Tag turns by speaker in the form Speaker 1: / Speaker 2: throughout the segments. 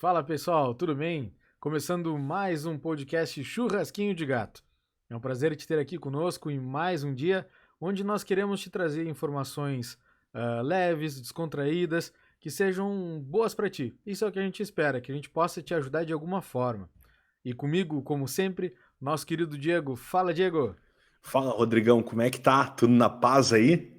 Speaker 1: Fala pessoal, tudo bem? Começando mais um podcast Churrasquinho de Gato. É um prazer te ter aqui conosco em mais um dia, onde nós queremos te trazer informações leves, descontraídas, que sejam boas para ti. Isso é o que a gente espera, que a gente possa te ajudar de alguma forma. E comigo, como sempre, nosso querido Diego. Fala, Diego!
Speaker 2: Fala, Rodrigão, como é que tá? Tudo na paz aí?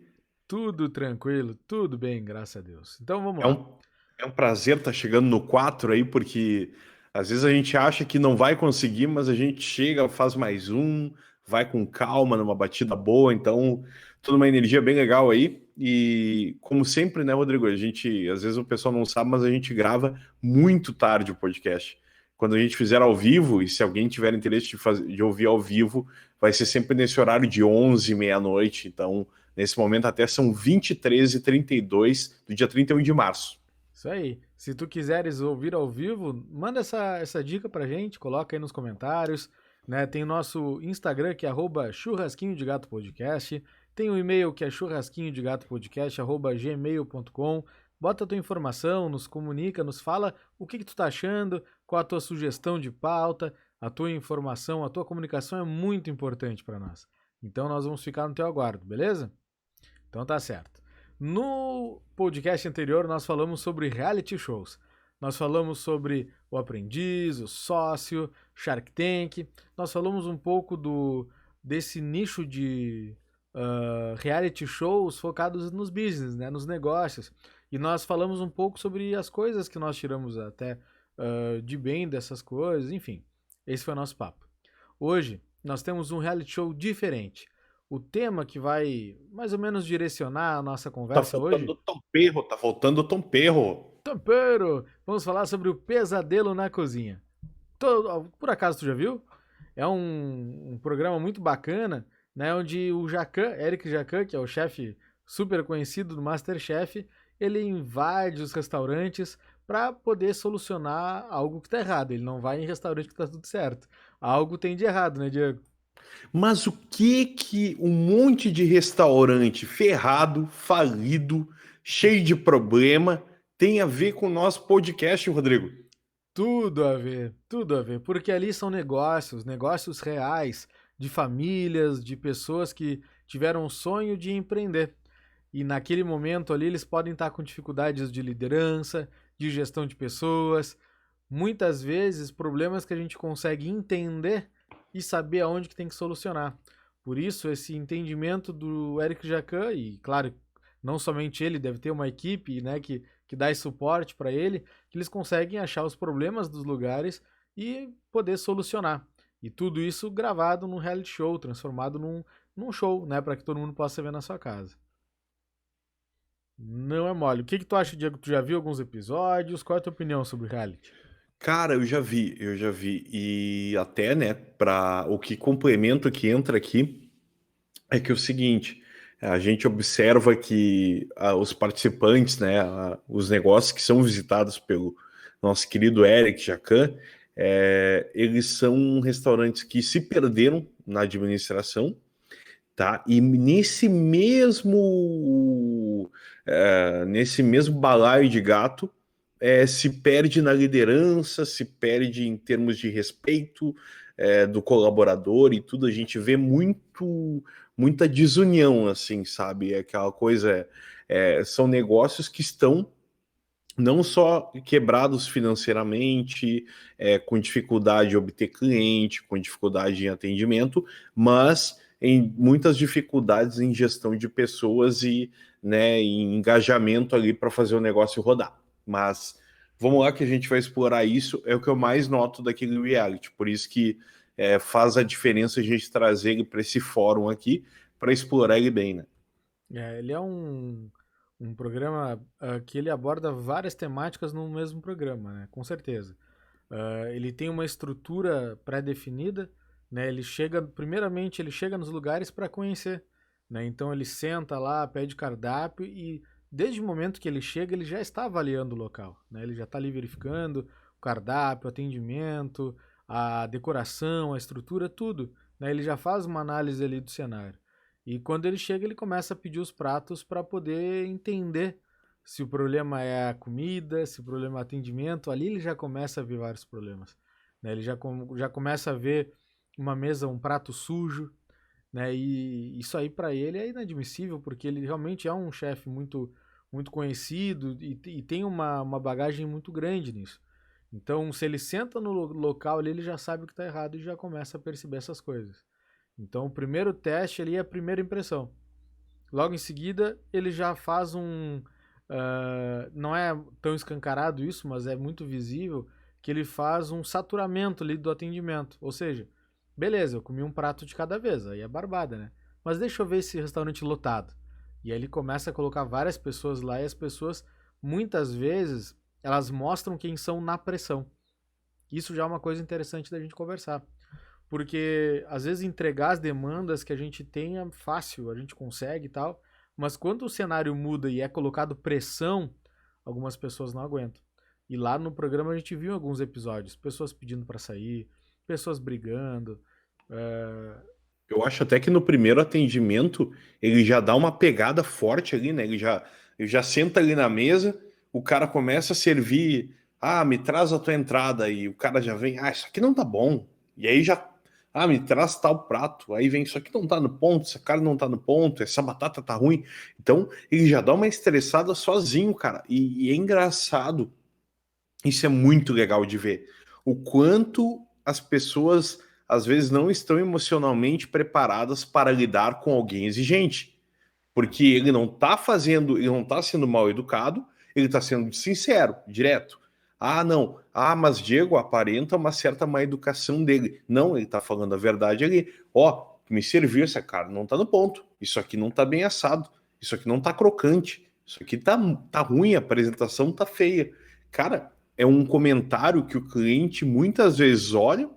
Speaker 1: Tudo tranquilo, tudo bem, graças a Deus. Então vamos
Speaker 2: É
Speaker 1: lá.
Speaker 2: um, é um prazer estar chegando no 4 aí, porque às vezes a gente acha que não vai conseguir, mas a gente chega, faz mais um, vai com calma, numa batida boa, então toda uma energia bem legal aí. E como sempre, né, Rodrigo, a gente, às vezes o pessoal não sabe, mas a gente grava muito tarde o podcast. Quando a gente fizer ao vivo, e se alguém tiver interesse de ouvir ao vivo, vai ser sempre nesse horário de 11, meia-noite, então nesse momento até são 23h32 do dia 31 de março.
Speaker 1: Isso aí. Se tu quiseres ouvir ao vivo, manda essa dica pra gente, coloca aí nos comentários, né? Tem o nosso Instagram que é @churrasquinho de gato podcast, tem o e-mail que é churrasquinho de gato podcast @gmail.com. Bota a tua informação, nos comunica, nos fala o que tu tá achando, qual a tua sugestão de pauta, a tua informação, a tua comunicação é muito importante para nós. Então nós vamos ficar no teu aguardo, beleza? Então tá certo. No podcast anterior, nós falamos sobre reality shows. Nós falamos sobre O Aprendiz, O Sócio, Shark Tank. Nós falamos um pouco desse nicho de reality shows focados nos business, né, nos negócios. E nós falamos um pouco sobre as coisas que nós tiramos até de bem dessas coisas. Enfim, esse foi o nosso papo. Hoje, nós temos um reality show diferente. O tema que vai mais ou menos direcionar a nossa
Speaker 2: Tá
Speaker 1: conversa
Speaker 2: faltando
Speaker 1: hoje,
Speaker 2: o Tom Perro, tá faltando o Tom Perro.
Speaker 1: Tempero! Vamos falar sobre o pesadelo na cozinha. Por acaso tu já viu? É um programa muito bacana, né? Onde o Jacan, Eric Jacan, que é o chefe super conhecido do MasterChef, ele invade os restaurantes para poder solucionar algo que tá errado. Ele não vai em restaurante que tá tudo certo. Algo tem de errado, né, Diego?
Speaker 2: Mas o que um monte de restaurante ferrado, falido, cheio de problema tem a ver com o nosso podcast, Rodrigo?
Speaker 1: Tudo a ver, porque ali são negócios, negócios reais, de famílias, de pessoas que tiveram o sonho de empreender. E naquele momento ali eles podem estar com dificuldades de liderança, de gestão de pessoas, muitas vezes problemas que a gente consegue entender e saber aonde que tem que solucionar. Por isso esse entendimento do Eric Jacan e claro, não somente ele, deve ter uma equipe, né, que dá esse suporte para ele, que eles conseguem achar os problemas dos lugares e poder solucionar. E tudo isso gravado num reality show, transformado num show, né, para que todo mundo possa ver na sua casa. Não é mole. O que tu acha, Diego? Tu já viu alguns episódios? Qual é a tua opinião sobre reality?
Speaker 2: Cara, eu já vi. E até, né, para o que complemento que entra aqui é que é o seguinte, a gente observa que os participantes, né, os negócios que são visitados pelo nosso querido Eric Jacan, eles são restaurantes que se perderam na administração, tá? E nesse mesmo balaio de gato, se perde na liderança, se perde em termos de respeito do colaborador e tudo. A gente vê muita desunião, assim, sabe? É aquela coisa. São negócios que estão não só quebrados financeiramente, com dificuldade de obter cliente, com dificuldade em atendimento, mas em muitas dificuldades em gestão de pessoas e, né, em engajamento ali para fazer o negócio rodar. Mas vamos lá que a gente vai explorar isso, é o que eu mais noto daquele reality, por isso que faz a diferença a gente trazer ele para esse fórum aqui, para explorar ele bem, né?
Speaker 1: Ele é um programa que ele aborda várias temáticas no mesmo programa, né? Com certeza. Ele tem uma estrutura pré-definida, né? Primeiramente, ele chega nos lugares para conhecer, né? Então ele senta lá, pede cardápio e desde o momento que ele chega, ele já está avaliando o local, né? Ele já está ali verificando o cardápio, o atendimento, a decoração, a estrutura, tudo, né? Ele já faz uma análise ali do cenário. E quando ele chega, ele começa a pedir os pratos para poder entender se o problema é a comida, se o problema é o atendimento, ali ele já começa a ver vários problemas, né? Ele já começa a ver uma mesa, um prato sujo, né? E isso aí para ele é inadmissível, porque ele realmente é um chefe muito conhecido e tem uma bagagem muito grande nisso. Então, se ele senta no local ali, ele já sabe o que está errado e já começa a perceber essas coisas. Então, o primeiro teste ali é a primeira impressão. Logo em seguida, ele já faz um. Não é tão escancarado isso, mas é muito visível que ele faz um saturamento ali do atendimento. Ou seja, beleza, eu comi um prato de cada vez, aí é barbada, né? Mas deixa eu ver esse restaurante lotado. E aí ele começa a colocar várias pessoas lá e as pessoas, muitas vezes, elas mostram quem são na pressão. Isso já é uma coisa interessante da gente conversar. Porque às vezes entregar as demandas que a gente tem é fácil, a gente consegue e tal, mas quando o cenário muda e é colocado pressão, algumas pessoas não aguentam. E lá no programa a gente viu alguns episódios, pessoas pedindo para sair, pessoas brigando. é,
Speaker 2: Eu acho até que no primeiro atendimento ele já dá uma pegada forte ali, né? Ele já senta ali na mesa, o cara começa a servir, me traz a tua entrada, e o cara já vem, isso aqui não tá bom. E aí já, me traz tal prato. Aí vem, isso aqui não tá no ponto, essa carne não tá no ponto, essa batata tá ruim. Então ele já dá uma estressada sozinho, cara. E é engraçado, isso é muito legal de ver. O quanto as pessoas às vezes não estão emocionalmente preparadas para lidar com alguém exigente. Porque ele não tá fazendo, ele não tá sendo mal educado, ele tá sendo sincero, direto. Não. Mas Diego aparenta uma certa má educação dele. Não, ele tá falando a verdade ali. Me serviu essa carne, não tá no ponto. Isso aqui não tá bem assado. Isso aqui não tá crocante. Isso aqui tá ruim, a apresentação tá feia. Cara, é um comentário que o cliente muitas vezes olha,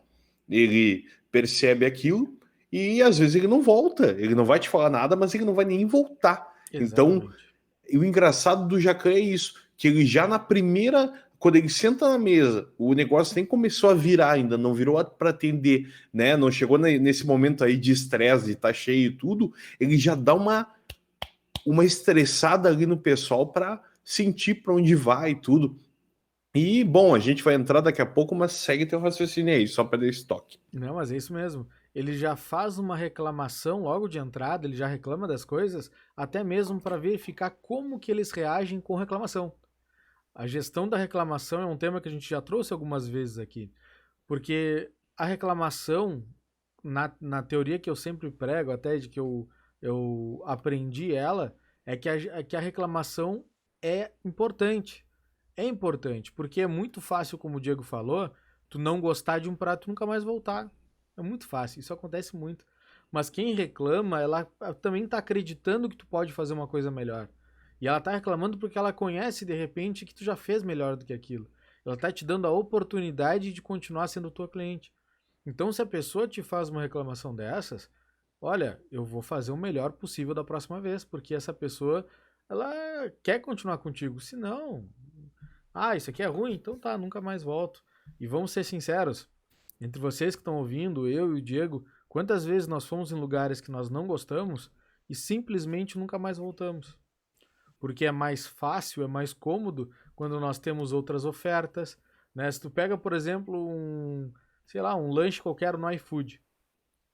Speaker 2: ele percebe aquilo e às vezes ele não volta. Ele não vai te falar nada, mas ele não vai nem voltar. Então,
Speaker 1: Exatamente.
Speaker 2: o engraçado do Jacan é isso, que ele já na primeira, quando ele senta na mesa, o negócio nem começou a virar ainda, não virou para atender, né? Não chegou nesse momento aí de estresse, de tá cheio e tudo, ele já dá uma estressada ali no pessoal para sentir para onde vai e tudo. E, bom, a gente vai entrar daqui a pouco, mas segue teu raciocínio aí, só para dar estoque.
Speaker 1: Não, mas é isso mesmo. Ele já faz uma reclamação logo de entrada, ele já reclama das coisas, até mesmo para verificar como que eles reagem com reclamação. A gestão da reclamação é um tema que a gente já trouxe algumas vezes aqui, porque a reclamação, na teoria que eu sempre prego, até de que eu aprendi ela, é que a reclamação é importante. É importante, porque é muito fácil, como o Diego falou, tu não gostar de um prato e nunca mais voltar. É muito fácil, isso acontece muito. Mas quem reclama, ela também está acreditando que tu pode fazer uma coisa melhor. E ela está reclamando porque ela conhece de repente que tu já fez melhor do que aquilo. Ela está te dando a oportunidade de continuar sendo tua cliente. Então, se a pessoa te faz uma reclamação dessas, olha, eu vou fazer o melhor possível da próxima vez, porque essa pessoa, ela quer continuar contigo. Se não, isso aqui é ruim, então tá, nunca mais volto. E vamos ser sinceros, entre vocês que estão ouvindo, eu e o Diego, quantas vezes nós fomos em lugares que nós não gostamos e simplesmente nunca mais voltamos? Porque é mais fácil, é mais cômodo quando nós temos outras ofertas, né? Se tu pega, por exemplo, sei lá, um lanche qualquer no iFood,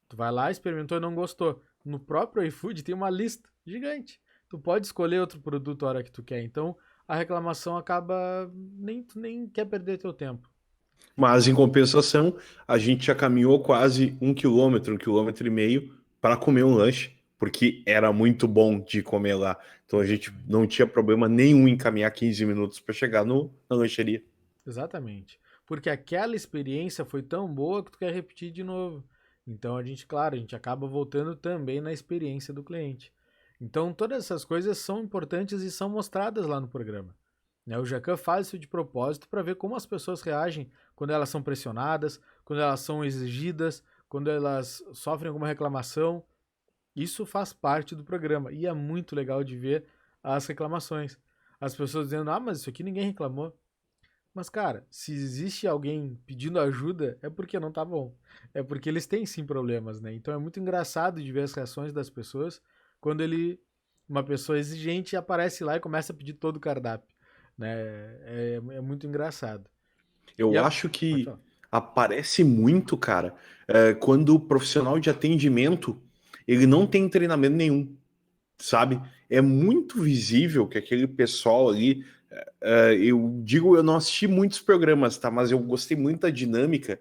Speaker 1: tu vai lá, experimentou e não gostou. No próprio iFood tem uma lista gigante. Tu pode escolher outro produto a hora que tu quer. Então, a reclamação acaba tu nem quer perder teu tempo.
Speaker 2: Mas, em compensação, a gente já caminhou quase 1 quilômetro, 1,5 quilômetros, para comer um lanche, porque era muito bom de comer lá. Então a gente
Speaker 1: Exatamente.
Speaker 2: não tinha problema nenhum em caminhar 15 minutos para chegar na lancheria.
Speaker 1: Exatamente. Porque aquela experiência foi tão boa que tu quer repetir de novo. Então a gente, claro, a gente acaba voltando também na experiência do cliente. Então todas essas coisas são importantes e são mostradas lá no programa. Né? O Jacan faz isso de propósito para ver como as pessoas reagem quando elas são pressionadas, quando elas são exigidas, quando elas sofrem alguma reclamação. Isso faz parte do programa e é muito legal de ver as reclamações. As pessoas dizendo, mas isso aqui ninguém reclamou. Mas, cara, se existe alguém pedindo ajuda, é porque não tá bom. É porque eles têm sim problemas, né? Então é muito engraçado de ver as reações das pessoas quando ele uma pessoa exigente aparece lá e começa a pedir todo o cardápio, né? É muito engraçado. E
Speaker 2: Eu
Speaker 1: a...
Speaker 2: acho
Speaker 1: Pode
Speaker 2: que
Speaker 1: falar.
Speaker 2: aparece muito, cara, quando o profissional de atendimento ele não tem treinamento nenhum, sabe? É muito visível que aquele pessoal ali, eu digo, eu não assisti muitos programas, tá? Mas eu gostei muito da dinâmica,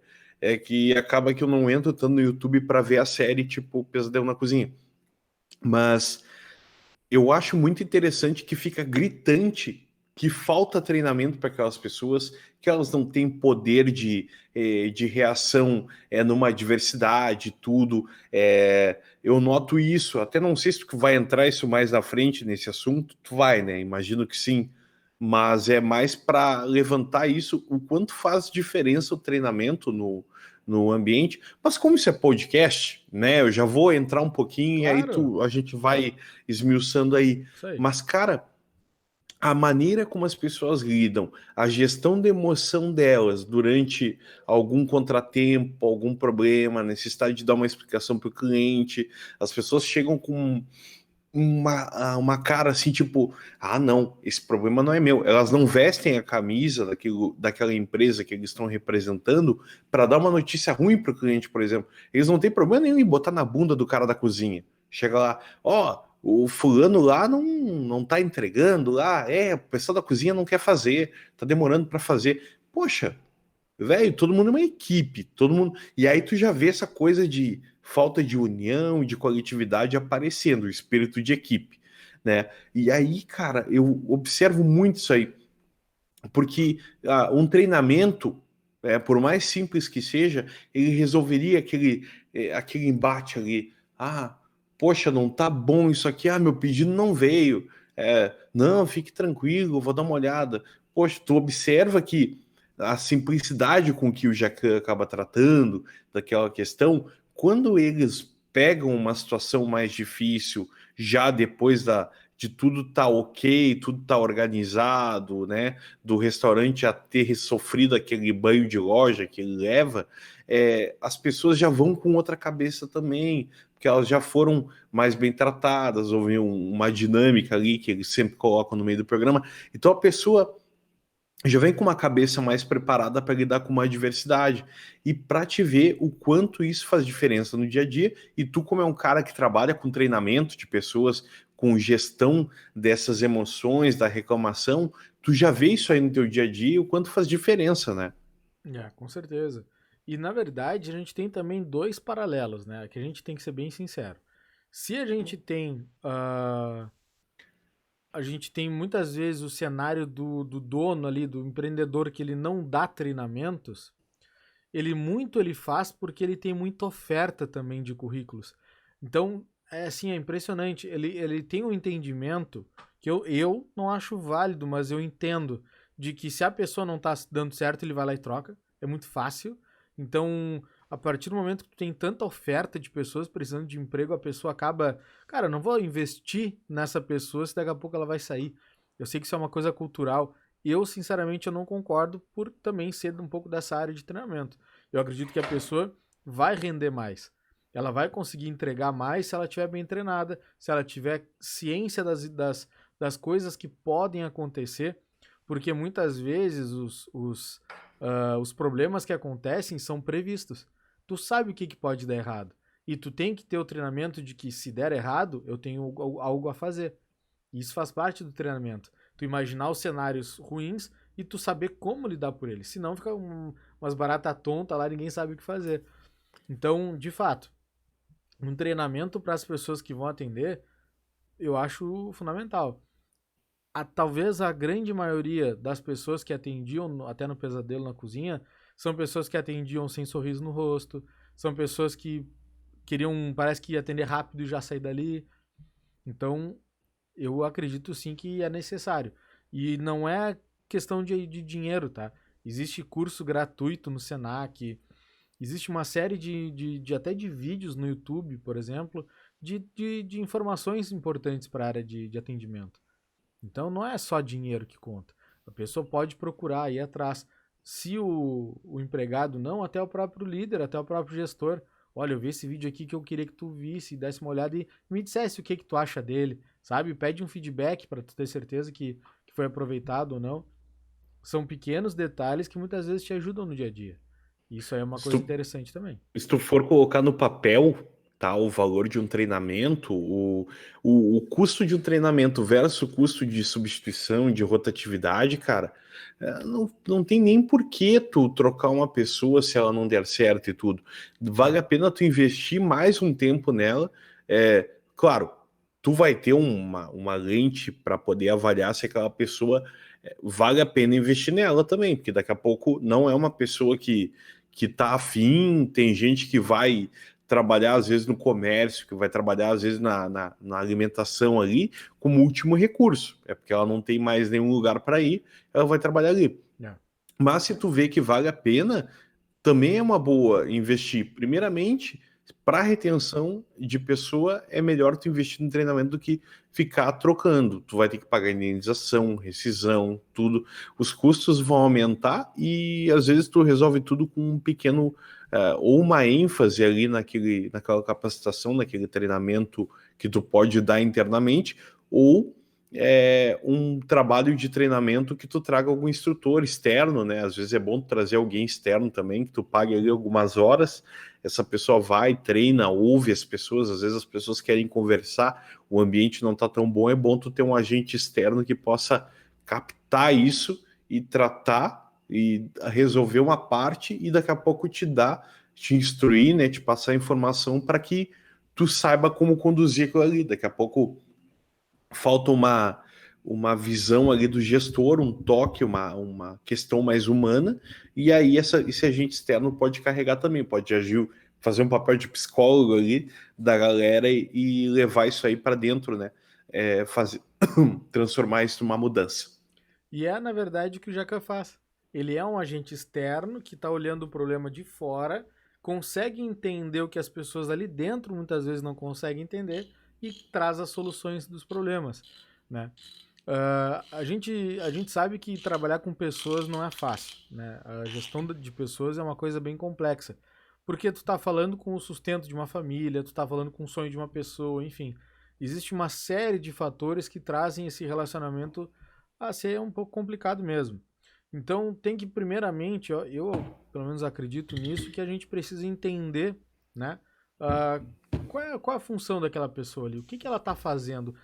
Speaker 2: que acaba que eu não entro tanto no YouTube para ver a série tipo Pesadelo na Cozinha. Mas eu acho muito interessante que fica gritante que falta treinamento para aquelas pessoas, que elas não têm poder de reação numa adversidade, tudo. Eu noto isso, até não sei se tu vai entrar isso mais na frente nesse assunto, tu vai, né? Imagino que sim. Mas é mais para levantar isso, o quanto faz diferença o treinamento no ambiente. Mas como isso é podcast, né? Eu já vou entrar um pouquinho e aí
Speaker 1: Claro,
Speaker 2: a gente vai esmiuçando aí.
Speaker 1: isso aí.
Speaker 2: Mas, cara, a maneira como as pessoas lidam, a gestão da emoção delas durante algum contratempo, algum problema, a necessidade de dar uma explicação para o cliente, as pessoas chegam com uma cara assim, tipo, ah, não, esse problema não é meu. Elas não vestem a camisa daquela empresa que eles estão representando para dar uma notícia ruim para o cliente, por exemplo. Eles não têm problema nenhum em botar na bunda do cara da cozinha. Chega lá, ó, o fulano lá não tá entregando lá, o pessoal da cozinha não quer fazer, tá demorando para fazer. Poxa, velho, todo mundo é uma equipe, todo mundo. E aí tu já vê essa coisa de falta de união, de coletividade aparecendo, o espírito de equipe, né? E aí, cara, eu observo muito isso aí, porque um treinamento, por mais simples que seja, ele resolveria aquele embate ali. Ah, poxa, não tá bom isso aqui, meu pedido não veio. Não, fique tranquilo, vou dar uma olhada. Poxa, tu observa que a simplicidade com que o Jacan acaba tratando daquela questão, quando eles pegam uma situação mais difícil, já depois de tudo tá ok, tudo tá organizado, né? Do restaurante a ter sofrido aquele banho de loja que ele leva, as pessoas já vão com outra cabeça também, porque elas já foram mais bem tratadas, houve uma dinâmica ali que eles sempre colocam no meio do programa. Então a pessoa já vem com uma cabeça mais preparada para lidar com uma adversidade e para te ver o quanto isso faz diferença no dia a dia. E tu, como é um cara que trabalha com treinamento de pessoas, com gestão dessas emoções, da reclamação, tu já vê isso aí no teu dia a dia e o quanto faz diferença, né?
Speaker 1: Com certeza. E na verdade, a gente tem também dois paralelos, né? Que a gente tem que ser bem sincero. Se a gente tem a gente tem muitas vezes o cenário do dono ali, do empreendedor, que ele não dá treinamentos, ele faz porque ele tem muita oferta também de currículos. Então, é assim, é impressionante. Ele tem um entendimento que eu não acho válido, mas eu entendo de que se a pessoa não tá dando certo, ele vai lá e troca. É muito fácil. Então, a partir do momento que tu tem tanta oferta de pessoas precisando de emprego, a pessoa acaba, cara, eu não vou investir nessa pessoa se daqui a pouco ela vai sair. Eu sei que isso é uma coisa cultural. Eu, sinceramente, eu não concordo por também ser um pouco dessa área de treinamento. Eu acredito que a pessoa vai render mais. Ela vai conseguir entregar mais se ela estiver bem treinada, se ela tiver ciência das coisas que podem acontecer, porque muitas vezes os problemas que acontecem são previstos. Tu sabe o que pode dar errado. E tu tem que ter o treinamento de que se der errado, eu tenho algo a fazer. Isso faz parte do treinamento. Tu imaginar os cenários ruins e tu saber como lidar por eles. Senão fica umas barata tonta lá, ninguém sabe o que fazer. Então, de fato, um treinamento para as pessoas que vão atender, eu acho fundamental. Talvez a grande maioria das pessoas que atendiam até no Pesadelo na Cozinha são pessoas que atendiam sem sorriso no rosto, são pessoas que queriam, parece que atender rápido e já sair dali. Então, eu acredito sim que é necessário. E não é questão de dinheiro, tá? Existe curso gratuito no Senac, existe uma série até de vídeos no YouTube, por exemplo, de informações importantes para a área de atendimento. Então não é só dinheiro que conta. A pessoa pode procurar, ir atrás. Se o empregado não, até o próprio líder, até o próprio gestor. Olha, eu vi esse vídeo aqui que eu queria que tu visse, desse uma olhada e me dissesse o que tu acha dele. sabe? Pede um feedback para tu ter certeza que foi aproveitado ou não. São pequenos detalhes que muitas vezes te ajudam no dia a dia. Isso aí é uma
Speaker 2: Se
Speaker 1: coisa
Speaker 2: tu,
Speaker 1: interessante também.
Speaker 2: se tu for colocar no papel, tá, o valor de um treinamento, o custo de um treinamento versus o custo de substituição, de rotatividade, cara, não tem nem por que tu trocar uma pessoa se ela não der certo e tudo. Vale a pena tu investir mais um tempo nela. Claro, tu vai ter uma lente para poder avaliar se aquela pessoa vale a pena investir nela também, porque daqui a pouco não é uma pessoa que tá afim, tem gente que vai trabalhar às vezes no comércio, que vai trabalhar às vezes na alimentação ali, como último recurso. É porque ela não tem mais nenhum lugar para ir, ela vai trabalhar ali.
Speaker 1: É.
Speaker 2: Mas se tu vê que vale a pena, também é uma boa investir. Primeiramente, para retenção de pessoa, é melhor tu investir no treinamento do que ficar trocando. Tu vai ter que pagar indenização, rescisão, tudo. Os custos vão aumentar e às vezes tu resolve tudo com um pequeno ou uma ênfase ali naquela capacitação, naquele treinamento que tu pode dar internamente, ou um trabalho de treinamento que tu traga algum instrutor externo, né? Às vezes é bom tu trazer alguém externo também, que tu pague ali algumas horas, essa pessoa vai, treina, ouve as pessoas, às vezes as pessoas querem conversar, o ambiente não tá tão bom, é bom tu ter um agente externo que possa captar isso e tratar e resolver uma parte e daqui a pouco te instruir, né? Te passar informação para que tu saiba como conduzir aquilo ali. Daqui a pouco falta uma visão ali do gestor, um toque, uma questão mais humana, e aí esse agente externo pode carregar também, pode agir, fazer um papel de psicólogo ali da galera e levar isso aí para dentro, né? Fazer, transformar isso numa mudança.
Speaker 1: E é, na verdade, o que o Jacan faz. Ele é um agente externo que está olhando o problema de fora, consegue entender o que as pessoas ali dentro muitas vezes não conseguem entender e traz as soluções dos problemas, né? A gente sabe que trabalhar com pessoas não é fácil, né? A gestão de pessoas é uma coisa bem complexa, porque tu está falando com o sustento de uma família, tu está falando com o sonho de uma pessoa, enfim. Existe uma série de fatores que trazem esse relacionamento a ser um pouco complicado mesmo. Então tem que primeiramente, ó, eu pelo menos acredito nisso, que a gente precisa entender, né? ah, qual é a função daquela pessoa ali? O que ela está fazendo?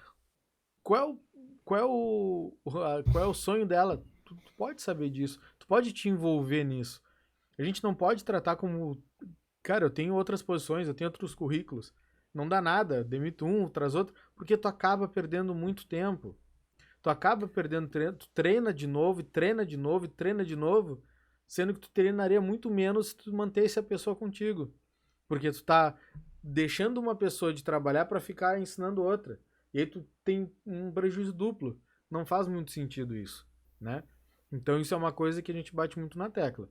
Speaker 1: Qual é o, qual é o sonho dela? Tu pode saber disso. Tu pode te envolver nisso. A gente não pode tratar como, cara, eu tenho outras posições, eu tenho outros currículos. Não dá nada, demito um, traz outro, porque tu acaba perdendo muito tempo. Tu acaba perdendo treino, tu treina de novo, e treina de novo, e treina de novo, sendo que tu treinaria muito menos se tu mantesse a pessoa contigo. Porque tu tá deixando uma pessoa de trabalhar para ficar ensinando outra. E aí tu tem um prejuízo duplo. Não faz muito sentido isso, né? Então isso é uma coisa que a gente bate muito na tecla.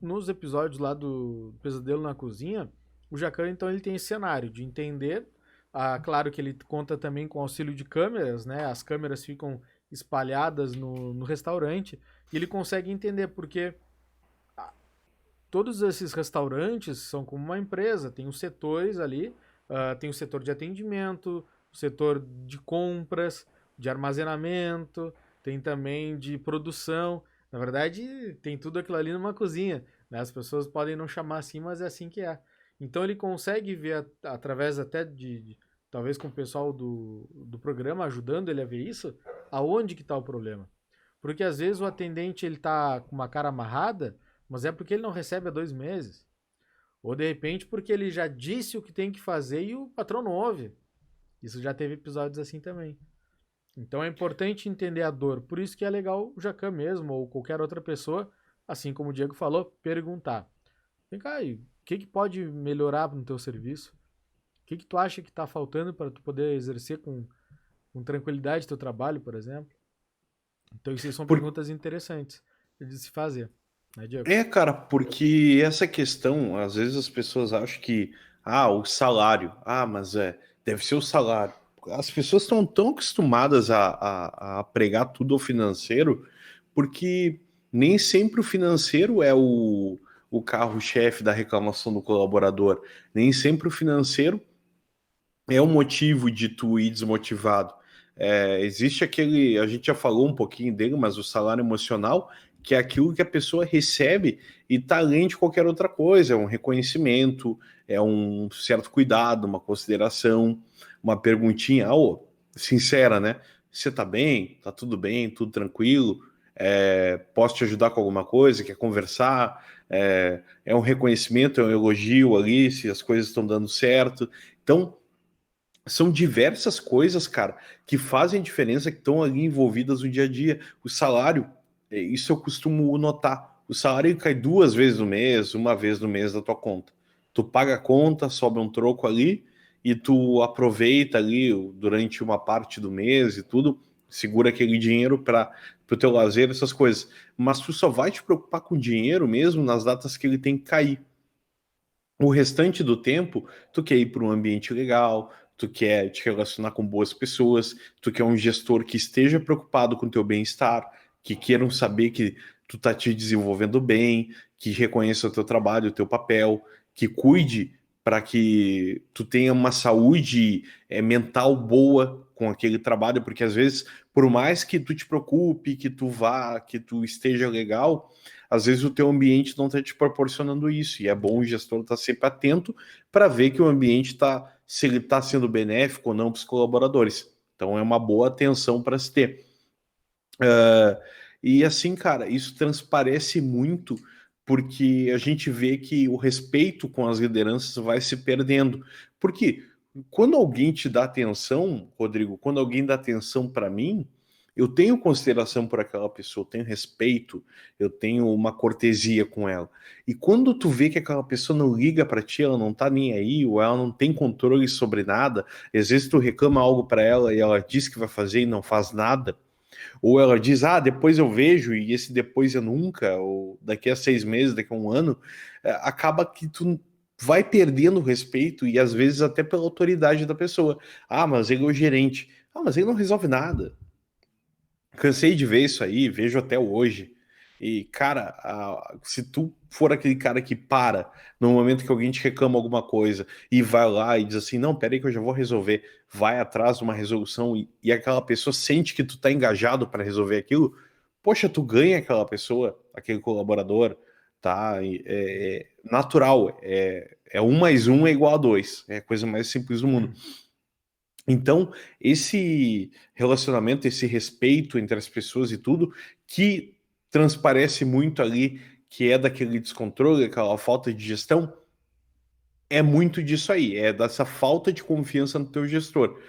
Speaker 1: Nos episódios lá do Pesadelo na Cozinha, o Jacan, então, ele tem esse cenário de entender. Claro que ele conta também com auxílio de câmeras, né? As câmeras ficam espalhadas no restaurante e ele consegue entender porque todos esses restaurantes são como uma empresa, tem os setores ali, tem o setor de atendimento, o setor de compras, de armazenamento, tem também de produção. Na verdade, tem tudo aquilo ali numa cozinha, né? As pessoas podem não chamar assim, mas é assim que é. Então ele consegue ver através até talvez com o pessoal do programa ajudando ele a ver isso, aonde que está o problema. Porque às vezes o atendente ele tá com uma cara amarrada, mas é porque ele não recebe há 2 meses. Ou de repente porque ele já disse o que tem que fazer e o patrão não ouve. Isso já teve episódios assim também. Então é importante entender a dor. Por isso que é legal o Jacan mesmo, ou qualquer outra pessoa, assim como o Diego falou, perguntar. Vem cá, e o que pode melhorar no teu serviço? O que tu acha que está faltando para tu poder exercer com tranquilidade teu trabalho, por exemplo? Então isso aí são
Speaker 2: Por,
Speaker 1: perguntas interessantes de se fazer, né, Diego?
Speaker 2: cara, porque essa questão, às vezes as pessoas acham que, o salário, mas deve ser o salário. As pessoas estão tão acostumadas a pregar tudo ao financeiro, porque nem sempre o financeiro é o carro-chefe da reclamação do colaborador, nem sempre o financeiro é um motivo de tu ir desmotivado. Existe aquele, a gente já falou um pouquinho dele, mas o salário emocional, que é aquilo que a pessoa recebe e está além de qualquer outra coisa, é um reconhecimento, é um certo cuidado, uma consideração, uma perguntinha, sincera, né? Você tá bem? Tá tudo bem? Tudo tranquilo? Posso te ajudar com alguma coisa? Quer conversar? É um reconhecimento, é um elogio ali, se as coisas estão dando certo. Então, são diversas coisas, cara, que fazem diferença, que estão ali envolvidas no dia a dia. O salário, isso eu costumo notar. O salário cai 2 vezes no mês, uma vez no mês da tua conta. Tu paga a conta, sobra um troco ali, e tu aproveita ali durante uma parte do mês e tudo, segura aquele dinheiro para o teu lazer, essas coisas. Mas tu só vai te preocupar com dinheiro mesmo nas datas que ele tem que cair. O restante do tempo, tu quer ir para um ambiente legal, tu quer te relacionar com boas pessoas, tu quer um gestor que esteja preocupado com o teu bem-estar, que queiram saber que tu tá te desenvolvendo bem, que reconheça o teu trabalho, o teu papel, que cuide para que tu tenha uma saúde mental boa com aquele trabalho, porque às vezes, por mais que tu te preocupe, que tu vá, que tu esteja legal, às vezes o teu ambiente não está te proporcionando isso, e é bom o gestor estar sempre atento para ver que o ambiente está, se ele está sendo benéfico ou não para os colaboradores. Então é uma boa atenção para se ter. E assim, cara, isso transparece muito porque a gente vê que o respeito com as lideranças vai se perdendo. Porque quando alguém te dá atenção, Rodrigo, quando alguém dá atenção para mim, eu tenho consideração por aquela pessoa, eu tenho respeito, eu tenho uma cortesia com ela. E quando tu vê que aquela pessoa não liga para ti, ela não tá nem aí, ou ela não tem controle sobre nada, às vezes tu reclama algo para ela e ela diz que vai fazer e não faz nada, ou ela diz, depois eu vejo, e esse depois é nunca, ou daqui a 6 meses, daqui a um ano, acaba que tu vai perdendo o respeito e às vezes até pela autoridade da pessoa. Mas ele é o gerente. Mas ele não resolve nada. Cansei de ver isso aí, vejo até hoje. E, cara, se tu for aquele cara que para no momento que alguém te reclama alguma coisa e vai lá e diz assim, não, peraí que eu já vou resolver, vai atrás de uma resolução e aquela pessoa sente que tu tá engajado para resolver aquilo, poxa, tu ganha aquela pessoa, aquele colaborador, tá? É natural, é 1 mais 1 é igual a 2, é a coisa mais simples do mundo. Então, esse relacionamento, esse respeito entre as pessoas e tudo, que transparece muito ali, que é daquele descontrole, aquela falta de gestão, é muito disso aí, é dessa falta de confiança no teu gestor.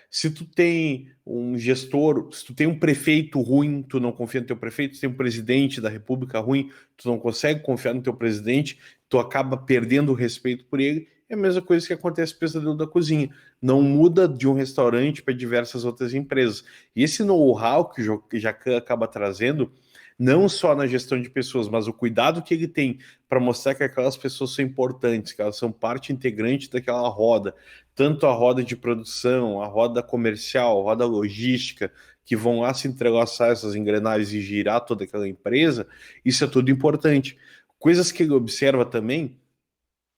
Speaker 2: Se tu tem um gestor, se tu tem um prefeito ruim, tu não confia no teu prefeito, se tem um presidente da república ruim, tu não consegue confiar no teu presidente, tu acaba perdendo o respeito por ele. É a mesma coisa que acontece com o pesadelo da cozinha. Não muda de um restaurante para diversas outras empresas. E esse know-how que o Jacan acaba trazendo, não só na gestão de pessoas, mas o cuidado que ele tem para mostrar que aquelas pessoas são importantes, que elas são parte integrante daquela roda, tanto a roda de produção, a roda comercial, a roda logística, que vão lá se entrelaçar essas engrenagens e girar toda aquela empresa, isso é tudo importante. Coisas que ele observa também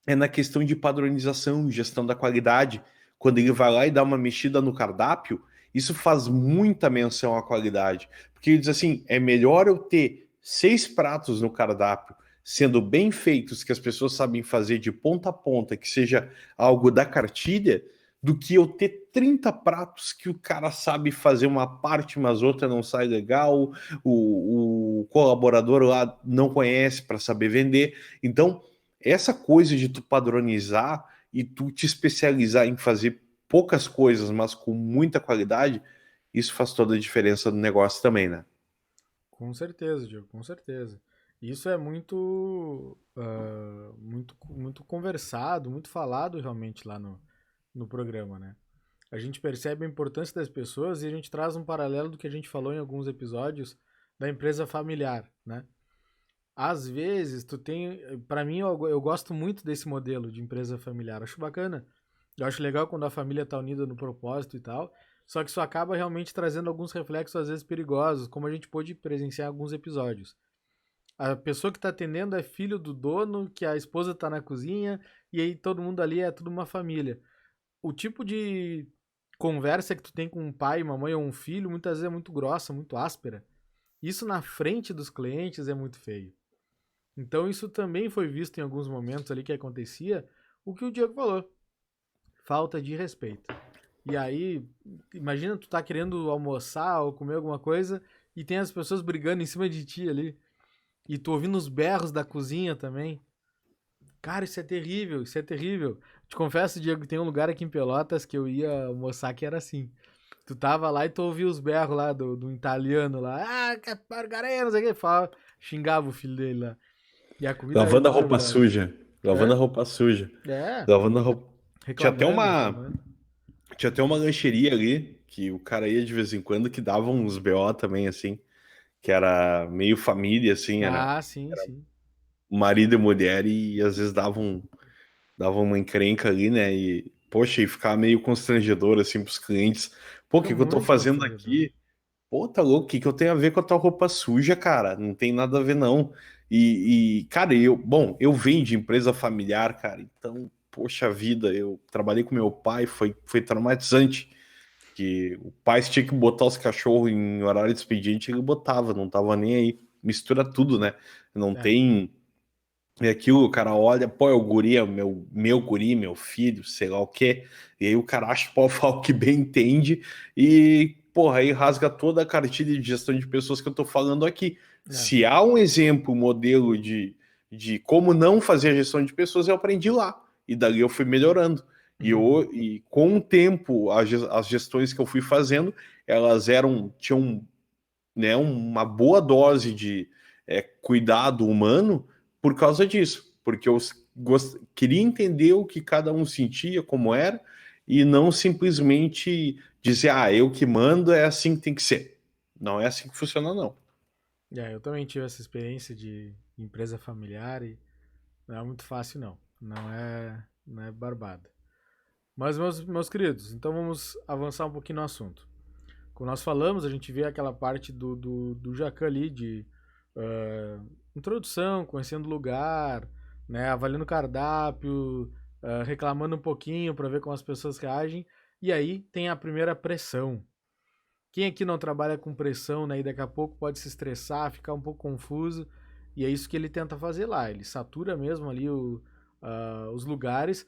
Speaker 2: é na questão de padronização, gestão da qualidade. Quando ele vai lá e dá uma mexida no cardápio, isso faz muita menção à qualidade. Porque ele diz assim: é melhor eu ter 6 pratos no cardápio, sendo bem feitos, que as pessoas sabem fazer de ponta a ponta, que seja algo da cartilha, do que eu ter 30 pratos que o cara sabe fazer uma parte, mas outra não sai legal, o colaborador lá não conhece para saber vender. Então, essa coisa de tu padronizar e tu te especializar em fazer poucas coisas, mas com muita qualidade, isso faz toda a diferença no negócio também, né?
Speaker 1: Com certeza, Diego, com certeza. Isso é muito conversado, muito falado realmente lá no programa, né? A gente percebe a importância das pessoas e a gente traz um paralelo do que a gente falou em alguns episódios da empresa familiar, né? Às vezes, tu tem. Pra mim, eu gosto muito desse modelo de empresa familiar. Acho bacana. Eu acho legal quando a família tá unida no propósito e tal. Só que isso acaba realmente trazendo alguns reflexos, às vezes, perigosos, como a gente pôde presenciar em alguns episódios. A pessoa que tá atendendo é filho do dono, que a esposa tá na cozinha, e aí todo mundo ali é tudo uma família. o tipo de conversa que tu tem com um pai, uma mãe ou um filho, muitas vezes é muito grossa, muito áspera. Isso na frente dos clientes é muito feio. Então isso também foi visto em alguns momentos ali que acontecia, o que o Diego falou, falta de respeito. E aí, imagina tu tá querendo almoçar ou comer alguma coisa e tem as pessoas brigando em cima de ti ali. E tu ouvindo os berros da cozinha também. Cara, isso é terrível, isso é terrível. Te confesso, Diego, que tem um lugar aqui em Pelotas que eu ia almoçar que era assim. Tu tava lá e tu ouvia os berros lá do italiano lá. Ah, que porcaria, não sei o que. Fala, xingava o filho dele lá. E a comida era
Speaker 2: Lavando a roupa
Speaker 1: maravilhosa.
Speaker 2: suja. Lavando a
Speaker 1: Hã?
Speaker 2: roupa suja.
Speaker 1: É,
Speaker 2: Lavando a roupa. Tinha até
Speaker 1: reclamando,
Speaker 2: uma,
Speaker 1: reclamando.
Speaker 2: tinha até uma lancheria ali, que o cara ia de vez em quando, que dava uns BO também, assim, que era meio família, assim, era
Speaker 1: Ah, sim, sim.
Speaker 2: marido e mulher, e às vezes dava uma encrenca ali, né? E, poxa, e ficava meio constrangedor, assim, pros clientes. Pô, o
Speaker 1: Fica
Speaker 2: que que eu tô
Speaker 1: muito
Speaker 2: fazendo
Speaker 1: constrangedor.
Speaker 2: aqui? Pô, tá louco, o que que eu tenho a ver com a tua roupa suja, cara? Não tem nada a ver, não. Cara, eu venho de empresa familiar, cara, então, poxa vida, eu trabalhei com meu pai, foi traumatizante, que o pai se tinha que botar os cachorros em horário de expediente, ele botava, não tava nem aí. Mistura tudo, né? Não
Speaker 1: É.
Speaker 2: tem. E aquilo, o cara olha, pô, é o guri, é o meu guri, meu filho, sei lá o quê. E aí o cara acha, pô, fala o que bem entende e, porra, aí rasga toda a cartilha de gestão de pessoas que eu tô falando aqui.
Speaker 1: É.
Speaker 2: Se há um exemplo, um modelo de como não fazer a gestão de pessoas, eu aprendi lá. E dali eu fui melhorando.
Speaker 1: Uhum.
Speaker 2: E com o tempo, as gestões que eu fui fazendo, tinham, né, uma boa dose de cuidado humano por causa disso, porque eu queria entender o que cada um sentia, como era, e não simplesmente dizer, ah, eu que mando, é assim que tem que ser. Não é assim que funciona, não.
Speaker 1: É, eu também tive essa experiência de empresa familiar e não é muito fácil, não. Não é barbada. Mas, meus queridos, então vamos avançar um pouquinho no assunto. Como nós falamos, a gente vê aquela parte do Jacan ali de introdução, conhecendo o lugar, né, avaliando o cardápio, reclamando um pouquinho para ver como as pessoas reagem. E aí tem a primeira pressão. Quem aqui não trabalha com pressão, né, e daqui a pouco pode se estressar, ficar um pouco confuso. E é isso que ele tenta fazer lá. Ele satura mesmo ali os lugares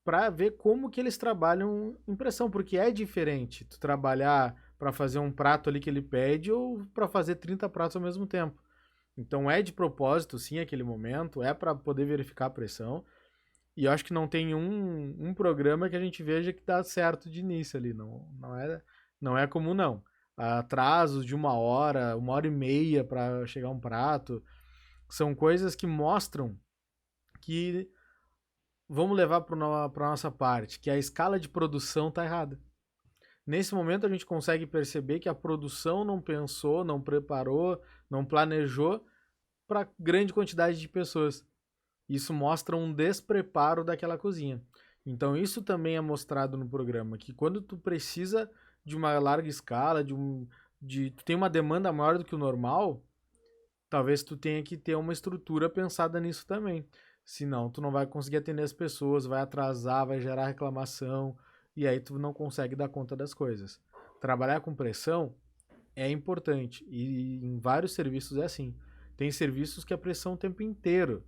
Speaker 1: para ver como que eles trabalham impressão, porque é diferente tu trabalhar para fazer um prato ali que ele pede ou para fazer 30 pratos ao mesmo tempo. Então é de propósito, sim, aquele momento, é para poder verificar a pressão. E eu acho que não tem um programa que a gente veja que dá certo de início ali. Não é comum, não. Atrasos de uma hora e meia para chegar um prato, são coisas que mostram que vamos levar para a nossa parte, que a escala de produção está errada. Nesse momento a gente consegue perceber que a produção não pensou, não preparou, não planejou para grande quantidade de pessoas. Isso mostra um despreparo daquela cozinha. Então isso também é mostrado no programa, que quando tu precisa de uma larga escala, tu tem uma demanda maior do que o normal, talvez tu tenha que ter uma estrutura pensada nisso também. Senão, tu não vai conseguir atender as pessoas, vai atrasar, vai gerar reclamação, e aí tu não consegue dar conta das coisas. Trabalhar com pressão é importante, e em vários serviços é assim. Tem serviços que a pressão o tempo inteiro,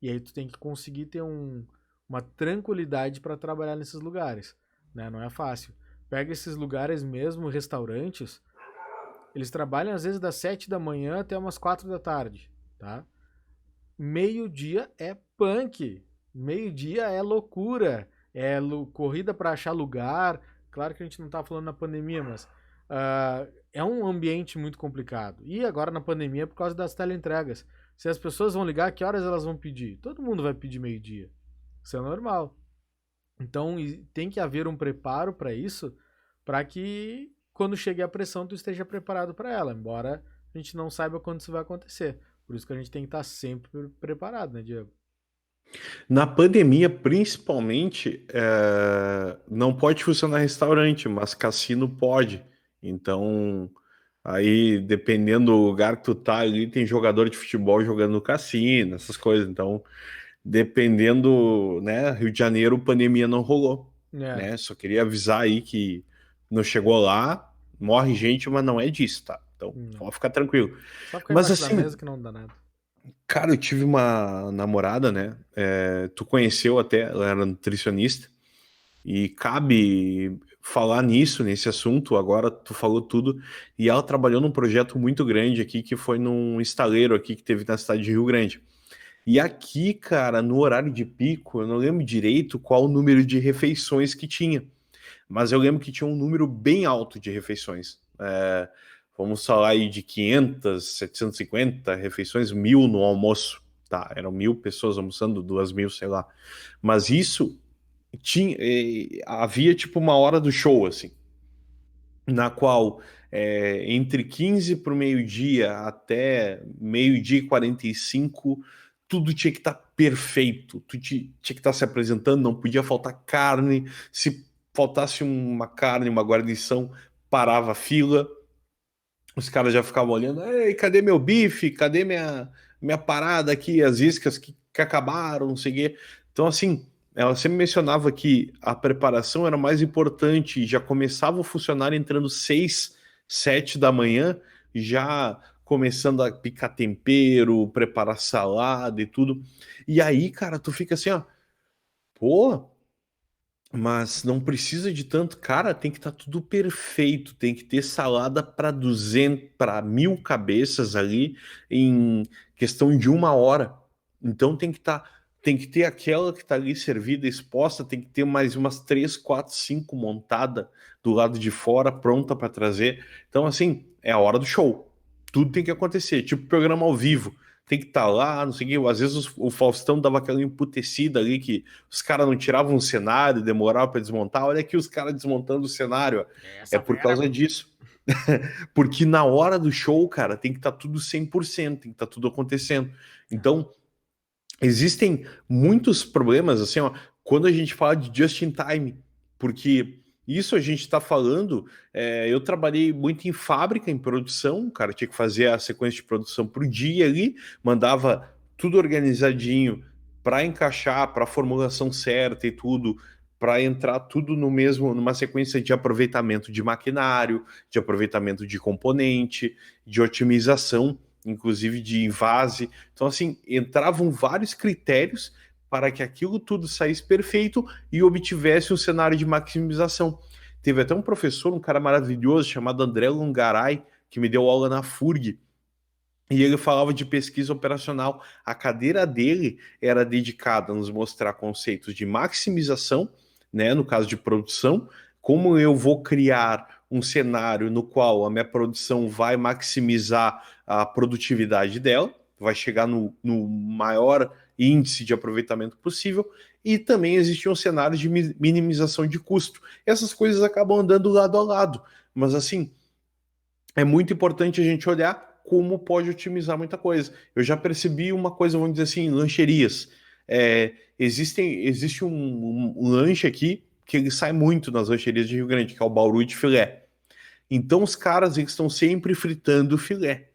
Speaker 1: e aí tu tem que conseguir ter uma tranquilidade para trabalhar nesses lugares, né? Não é fácil. Pega esses lugares mesmo, restaurantes, eles trabalham às vezes das 7 da manhã até umas 4 da tarde, tá? Meio-dia é punk. Meio-dia é loucura. É corrida para achar lugar. Claro que a gente não tá falando na pandemia, mas é um ambiente muito complicado. E agora na pandemia por causa das teleentregas. Se as pessoas vão ligar, que horas elas vão pedir? Todo mundo vai pedir meio-dia. Isso é normal. Então tem que haver um preparo para isso, para que quando chegue a pressão tu esteja preparado para ela, embora a gente não saiba quando isso vai acontecer. Por isso que a gente tem que estar sempre preparado, né, Diego?
Speaker 2: Na pandemia, principalmente, não pode funcionar restaurante, mas cassino pode. Então, aí, dependendo do lugar que tu tá ali, tem jogador de futebol jogando no cassino, essas coisas. Então, dependendo, né, Rio de Janeiro, pandemia não rolou.
Speaker 1: É.
Speaker 2: né? Só queria avisar aí que não chegou lá, morre gente, mas não é disso, tá? Então,
Speaker 1: Não.
Speaker 2: pode ficar tranquilo.
Speaker 1: Só ficar
Speaker 2: Mas
Speaker 1: embaixo da
Speaker 2: assim,
Speaker 1: mesa que não dá nada.
Speaker 2: cara, eu tive uma namorada, né? Tu conheceu até, ela era nutricionista, e cabe falar nisso, nesse assunto, agora tu falou tudo, e ela trabalhou num projeto muito grande aqui, que foi num estaleiro aqui que teve na cidade de Rio Grande. E aqui, cara, no horário de pico, eu não lembro direito qual o número de refeições que tinha, mas eu lembro que tinha um número bem alto de refeições. Vamos falar aí de 500, 750 refeições, 1.000 no almoço. Tá, eram 1.000 pessoas almoçando, 2.000, sei lá. Mas isso tinha, havia tipo uma hora do show, assim, na qual entre 15 para o meio-dia até meio-dia e 45, tudo tinha que estar perfeito, tinha que estar se apresentando, não podia faltar carne, se faltasse uma carne, uma guarnição, parava a fila, os caras já ficavam olhando, ei, cadê meu bife? Cadê minha parada aqui, as iscas que acabaram, não sei o quê. Então, assim, ela sempre mencionava que a preparação era mais importante, já começava o funcionário entrando 6, 7 da manhã, já começando a picar tempero, preparar salada e tudo. E aí, cara, tu fica assim, ó, pô, mas não precisa de tanto. Cara, tem que estar tudo perfeito. Tem que ter salada para 200, para 1.000 cabeças ali em questão de uma hora. Então tem que ter aquela que está ali servida, exposta. Tem que ter mais umas 3, 4, 5 montada do lado de fora, pronta para trazer. Então, assim, é a hora do show. Tudo tem que acontecer. Tipo programa ao vivo. Tem que estar lá, não sei o quê. Às vezes o Faustão dava aquela emputecida ali que os caras não tiravam o cenário, demorava para desmontar. Olha aqui os caras desmontando o cenário. É
Speaker 1: Essa
Speaker 2: por
Speaker 1: fera,
Speaker 2: causa
Speaker 1: meu.
Speaker 2: disso. Porque na hora do show, cara, tem que estar tudo 100%, tem que estar tudo acontecendo. Então, existem muitos problemas, assim, ó, quando a gente fala de just in time, porque isso a gente está falando. Eu trabalhei muito em fábrica, em produção, o cara tinha que fazer a sequência de produção por dia ali, mandava tudo organizadinho para encaixar, para a formulação certa e tudo, para entrar tudo no mesmo, numa sequência de aproveitamento de maquinário, de aproveitamento de componente, de otimização, inclusive de invase. Então, assim, entravam vários critérios para que aquilo tudo saísse perfeito e obtivesse um cenário de maximização. Teve até um professor, um cara maravilhoso, chamado André Lungaray, que me deu aula na FURG, e ele falava de pesquisa operacional. A cadeira dele era dedicada a nos mostrar conceitos de maximização, né, no caso de produção, como eu vou criar um cenário no qual a minha produção vai maximizar a produtividade dela, vai chegar no maior índice de aproveitamento possível, e também existiam cenários de minimização de custo. Essas coisas acabam andando lado a lado, mas assim, é muito importante a gente olhar como pode otimizar muita coisa. Eu já percebi uma coisa, vamos dizer assim, lancherias. Existe um lanche aqui que ele sai muito nas lancherias de Rio Grande, que é o bauru de filé. Então os caras eles estão sempre fritando filé.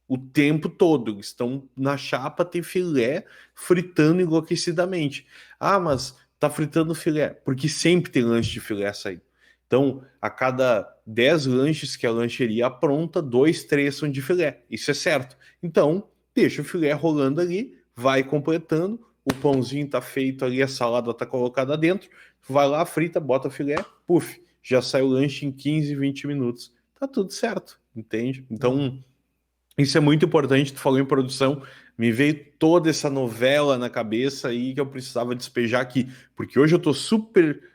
Speaker 2: O tempo todo. Eles estão na chapa, tem filé fritando enlouquecidamente. Ah, mas tá fritando filé. Porque sempre tem lanche de filé saindo. Então, a cada 10 lanches que a lancheria apronta, 2, 3 são de filé. Isso é certo. Então, deixa o filé rolando ali, vai completando, o pãozinho tá feito ali, a salada tá colocada dentro, vai lá, frita, bota o filé, puf, já sai o lanche em 15, 20 minutos. Tá tudo certo, entende?
Speaker 1: Uhum.
Speaker 2: Então, isso é muito importante. Tu falou em produção, me veio toda essa novela na cabeça aí que eu precisava despejar aqui, porque hoje eu tô super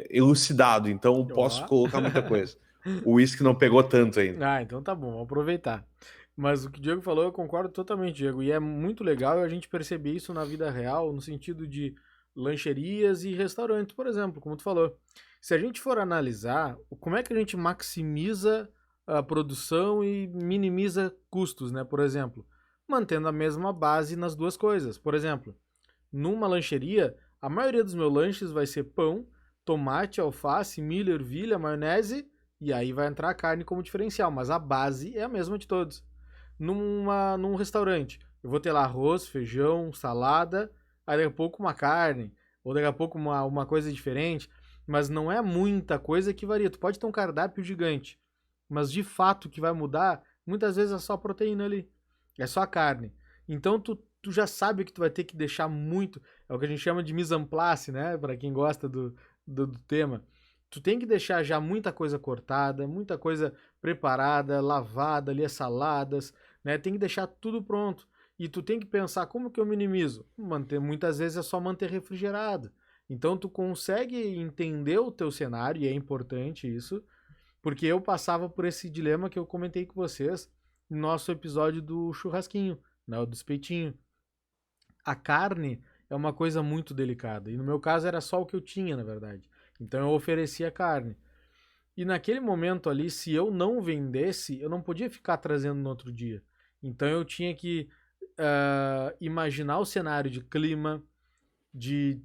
Speaker 2: elucidado, então eu posso
Speaker 1: Ó.
Speaker 2: colocar muita coisa. O uísque não pegou tanto ainda.
Speaker 1: Ah, então tá bom, vamos aproveitar. Mas o que o Diego falou, eu concordo totalmente, Diego. E é muito legal a gente perceber isso na vida real, no sentido de lancherias e restaurantes, por exemplo, como tu falou. Se a gente for analisar, como é que a gente maximiza a produção e minimiza custos, né? Por exemplo, mantendo a mesma base nas duas coisas. Por exemplo, numa lancheria, a maioria dos meus lanches vai ser pão, tomate, alface, milho, ervilha, maionese e aí vai entrar a carne como diferencial, mas a base é a mesma de todos. Num restaurante, eu vou ter lá arroz, feijão, salada, aí daqui a pouco uma carne, ou daqui a pouco uma coisa diferente. mas não é muita coisa que varia. Tu pode ter um cardápio gigante, mas de fato o que vai mudar, muitas vezes é só a proteína ali, é só a carne. Então tu já sabe que tu vai ter que deixar muito, é o que a gente chama de mise en place, né? Para quem gosta do tema. Tu tem que deixar já muita coisa cortada, muita coisa preparada, lavada ali, as saladas, né? Tem que deixar tudo pronto. E tu tem que pensar como que eu minimizo. Muitas vezes é só manter refrigerado. Então tu consegue entender o teu cenário, e é importante isso, porque eu passava por esse dilema que eu comentei com vocês no nosso episódio do churrasquinho, né, do espetinho. A carne é uma coisa muito delicada, e no meu caso era só o que eu tinha, na verdade. Então eu oferecia carne. E naquele momento ali, se eu não vendesse, eu não podia ficar trazendo no outro dia. Então eu tinha que imaginar o cenário de clima, de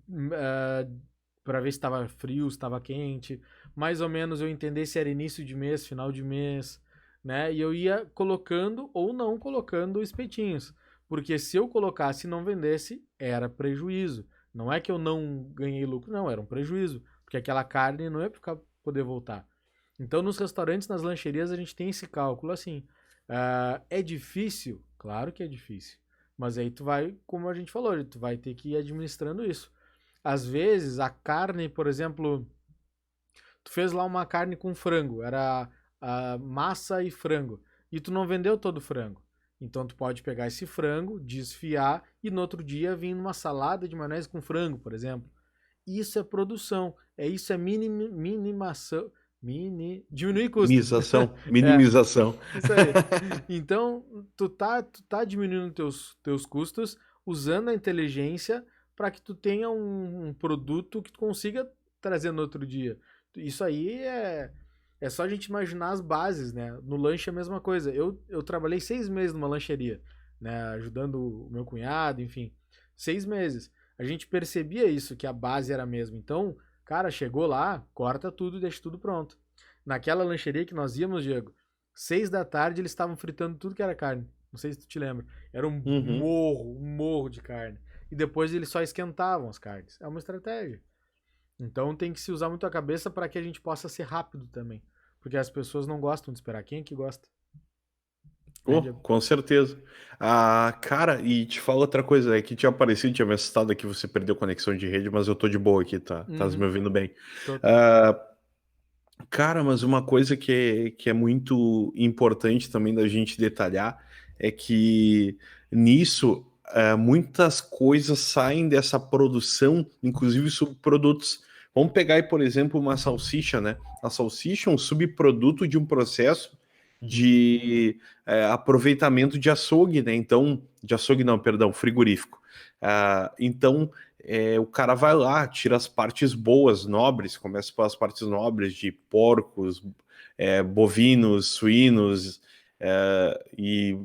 Speaker 1: para ver se estava frio, se estava quente, mais ou menos eu entender se era início de mês, final de mês, né? E eu ia colocando ou não colocando espetinhos, porque se eu colocasse e não vendesse, era prejuízo. Não é que eu não ganhei lucro, não, era um prejuízo, porque aquela carne não ia poder voltar. Então, nos restaurantes, nas lancherias, a gente tem esse cálculo assim. É difícil? Claro que é difícil. Mas aí tu vai, como a gente falou, tu vai ter que ir administrando isso. Às vezes, a carne, por exemplo, tu fez lá uma carne com frango, era massa e frango, e tu não vendeu todo o frango. Então tu pode pegar esse frango, desfiar e no outro dia vir numa salada de maionese com frango, por exemplo. Isso é produção, isso é minimação, diminuir custo.
Speaker 2: Minimização,
Speaker 1: É,
Speaker 2: minimização.
Speaker 1: isso aí. Então, tu tá diminuindo teus custos usando a inteligência para que tu tenha um produto que tu consiga trazer no outro dia. Isso aí é só a gente imaginar as bases, né? No lanche é a mesma coisa. Eu trabalhei 6 meses numa lancheria, né? Ajudando o meu cunhado, enfim. 6 meses. A gente percebia isso, que a base era a mesma. Então, cara, chegou lá, corta tudo e deixa tudo pronto. Naquela lancheria que nós íamos, Diego, 6 da tarde eles estavam fritando tudo que era carne. Não sei se tu te lembra. Era
Speaker 2: Uhum.
Speaker 1: um morro de carne. E depois eles só esquentavam as carnes. É uma estratégia. Então tem que se usar muito a cabeça para que a gente possa ser rápido também. Porque as pessoas não gostam de esperar. Quem é que gosta? Né,
Speaker 2: Oh,
Speaker 1: Diego?
Speaker 2: com certeza. Ah, cara, e te falo outra coisa, é que tinha aparecido, tinha me assustado que você perdeu conexão de rede, mas eu tô de boa aqui, tá? Tá me
Speaker 1: Uhum.
Speaker 2: ouvindo bem.
Speaker 1: Total.
Speaker 2: Ah, cara, mas uma coisa que é muito importante também da gente detalhar é que nisso muitas coisas saem dessa produção, inclusive subprodutos. Vamos pegar aí, por exemplo, uma salsicha, né? A salsicha é um subproduto de um processo de aproveitamento de açougue, né? Então, de açougue não, perdão, frigorífico. Então, o cara vai lá, tira as partes boas, nobres, começa pelas partes nobres de porcos, bovinos, suínos e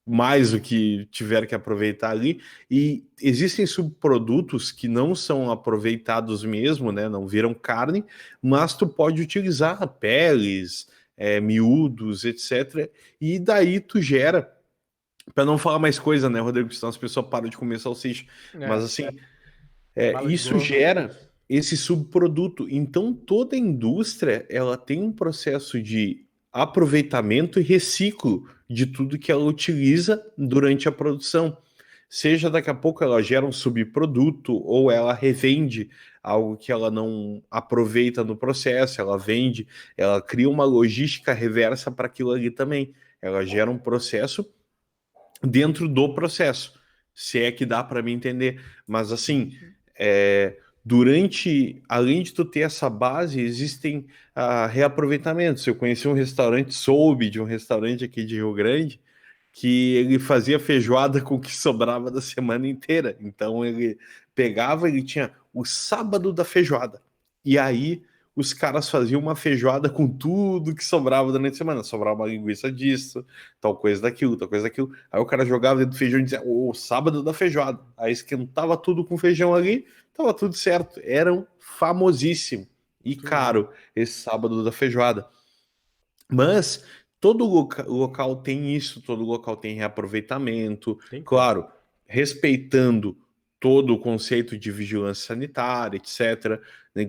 Speaker 2: mais o que tiver que aproveitar ali. E existem subprodutos que não são aproveitados mesmo, né? Não viram carne, mas tu pode utilizar peles, miúdos, etc. E daí tu gera. Para não falar mais coisa, né, Rodrigo? Senão as pessoas param de comer salsicha. Mas
Speaker 1: É,
Speaker 2: assim,
Speaker 1: bala de
Speaker 2: isso
Speaker 1: gosto.
Speaker 2: gera esse subproduto. Então, toda indústria ela tem um processo de aproveitamento e reciclo de tudo que ela utiliza durante a produção. Seja daqui a pouco ela gera um subproduto ou ela revende algo que ela não aproveita no processo, ela vende, ela cria uma logística reversa para aquilo ali também. Ela gera um processo dentro do processo, se é que dá para me entender. Mas assim, durante, além de tu ter essa base, existem reaproveitamentos. Eu conheci um restaurante, soube de um restaurante aqui de Rio Grande, que ele fazia feijoada com o que sobrava da semana inteira. Então ele pegava, ele tinha o sábado da feijoada. E aí os caras faziam uma feijoada com tudo que sobrava durante a semana. Sobrava uma linguiça disso, tal coisa daquilo, tal coisa daquilo. Aí o cara jogava dentro do feijão e dizia, o sábado da feijoada. Aí esquentava tudo com feijão ali, tava tudo certo. Era um famosíssimo e
Speaker 1: Muito legal.
Speaker 2: caro esse sábado da feijoada. Mas todo local tem isso, todo local tem reaproveitamento,
Speaker 1: Tem que ter.
Speaker 2: claro, respeitando todo o conceito de vigilância sanitária, etc.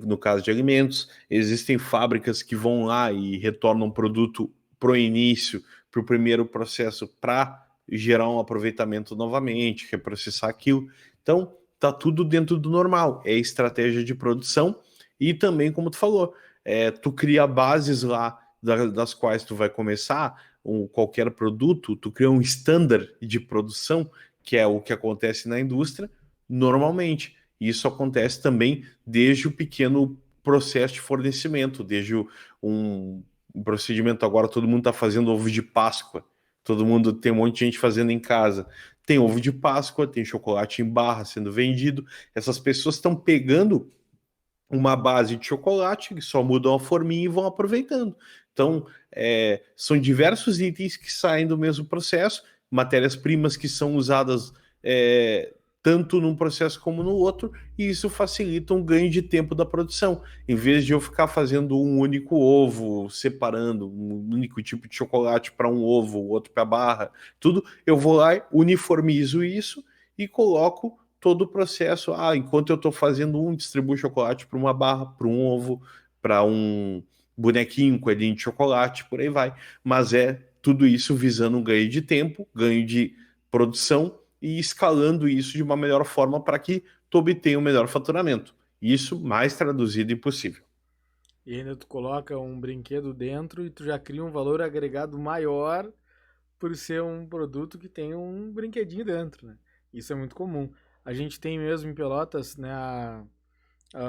Speaker 2: No caso de alimentos, existem fábricas que vão lá e retornam produto pro início, para o primeiro processo, para gerar um aproveitamento novamente, reprocessar aquilo. Então, tá tudo dentro do normal. É estratégia de produção e também, como tu falou, tu cria bases lá das quais tu vai começar qualquer produto, tu cria um standard de produção, que é o que acontece na indústria, normalmente. Isso acontece também desde o pequeno processo de fornecimento, desde um procedimento. Agora todo mundo está fazendo ovo de Páscoa, todo mundo tem um monte de gente fazendo em casa. Tem ovo de Páscoa, tem chocolate em barra sendo vendido. Essas pessoas estão pegando uma base de chocolate, que só mudam a forminha e vão aproveitando. Então, são diversos itens que saem do mesmo processo, matérias-primas que são usadas tanto num processo como no outro, e isso facilita um ganho de tempo da produção. Em vez de eu ficar fazendo um único ovo, separando um único tipo de chocolate para um ovo, outro para barra, tudo, eu vou lá, uniformizo isso e coloco todo o processo. Enquanto eu estou fazendo distribuo chocolate para uma barra, para um ovo, para um bonequinho, coelhinho de chocolate, por aí vai. Mas tudo isso visando um ganho de tempo, ganho de produção e escalando isso de uma melhor forma para que tu obtenha um melhor faturamento. Isso mais traduzido impossível.
Speaker 1: E ainda tu coloca um brinquedo dentro e tu já cria um valor agregado maior por ser um produto que tem um brinquedinho dentro, né? Isso é muito comum. A gente tem mesmo em Pelotas, né,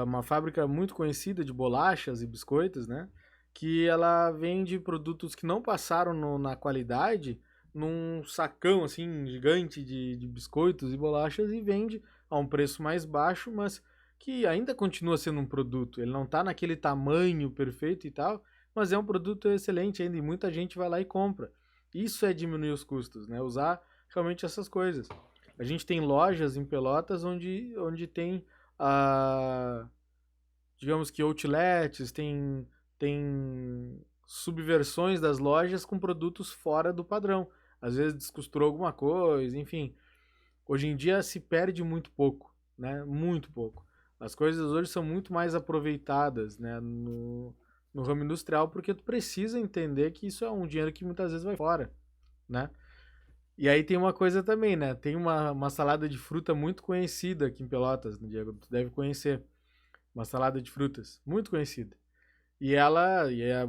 Speaker 1: uma fábrica muito conhecida de bolachas e biscoitos, né? Que ela vende produtos que não passaram na qualidade num sacão assim gigante de biscoitos e bolachas e vende a um preço mais baixo, mas que ainda continua sendo um produto. Ele não está naquele tamanho perfeito e tal, mas é um produto excelente ainda e muita gente vai lá e compra. Isso é diminuir os custos, né? Usar realmente essas coisas. A gente tem lojas em Pelotas onde tem digamos que outlets, tem subversões das lojas com produtos fora do padrão. Às vezes descosturou alguma coisa, enfim. Hoje em dia se perde muito pouco, né? Muito pouco. As coisas hoje são muito mais aproveitadas, né? No ramo industrial, porque tu precisa entender que isso é um dinheiro que muitas vezes vai fora, né? E aí tem uma coisa também, né? Tem uma salada de fruta muito conhecida aqui em Pelotas, né, Diego? Tu deve conhecer. Uma salada de frutas, muito conhecida. E há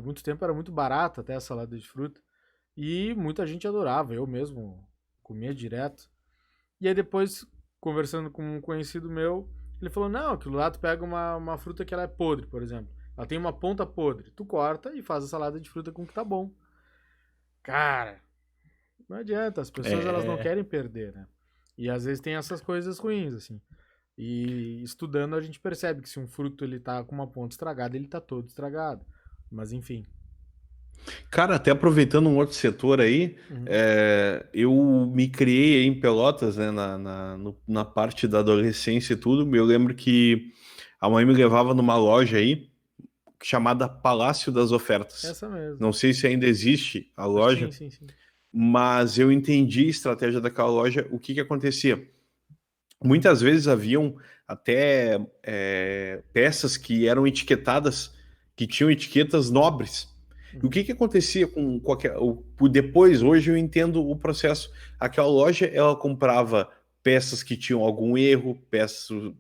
Speaker 1: muito tempo era muito barata até a salada de fruta. E muita gente adorava, eu mesmo comia direto. E aí depois, conversando com um conhecido meu, ele falou, não, aquilo lá tu pega uma fruta que ela é podre, por exemplo. Ela tem uma ponta podre. Tu corta e faz a salada de fruta com que tá bom. Cara, não adianta, as pessoas elas não
Speaker 2: É,
Speaker 1: querem perder, né? E às vezes tem essas coisas ruins, assim. E estudando a gente percebe que se um fruto ele tá com uma ponta estragada, ele tá todo estragado. Mas enfim.
Speaker 2: Cara, até aproveitando um outro setor aí,
Speaker 1: Uhum.
Speaker 2: eu me criei aí em Pelotas, né, na parte da adolescência e tudo. Eu lembro que a mãe me levava numa loja aí chamada Palácio das Ofertas.
Speaker 1: Essa mesmo.
Speaker 2: Não sei se ainda existe a
Speaker 1: Sim,
Speaker 2: loja,
Speaker 1: sim, sim.
Speaker 2: mas eu entendi a estratégia daquela loja. O que que acontecia? Muitas vezes haviam até peças que eram etiquetadas, que tinham etiquetas nobres. E o
Speaker 1: Uhum.
Speaker 2: que que acontecia com qualquer. Depois, hoje eu entendo o processo. Aquela loja, ela comprava peças que tinham algum erro,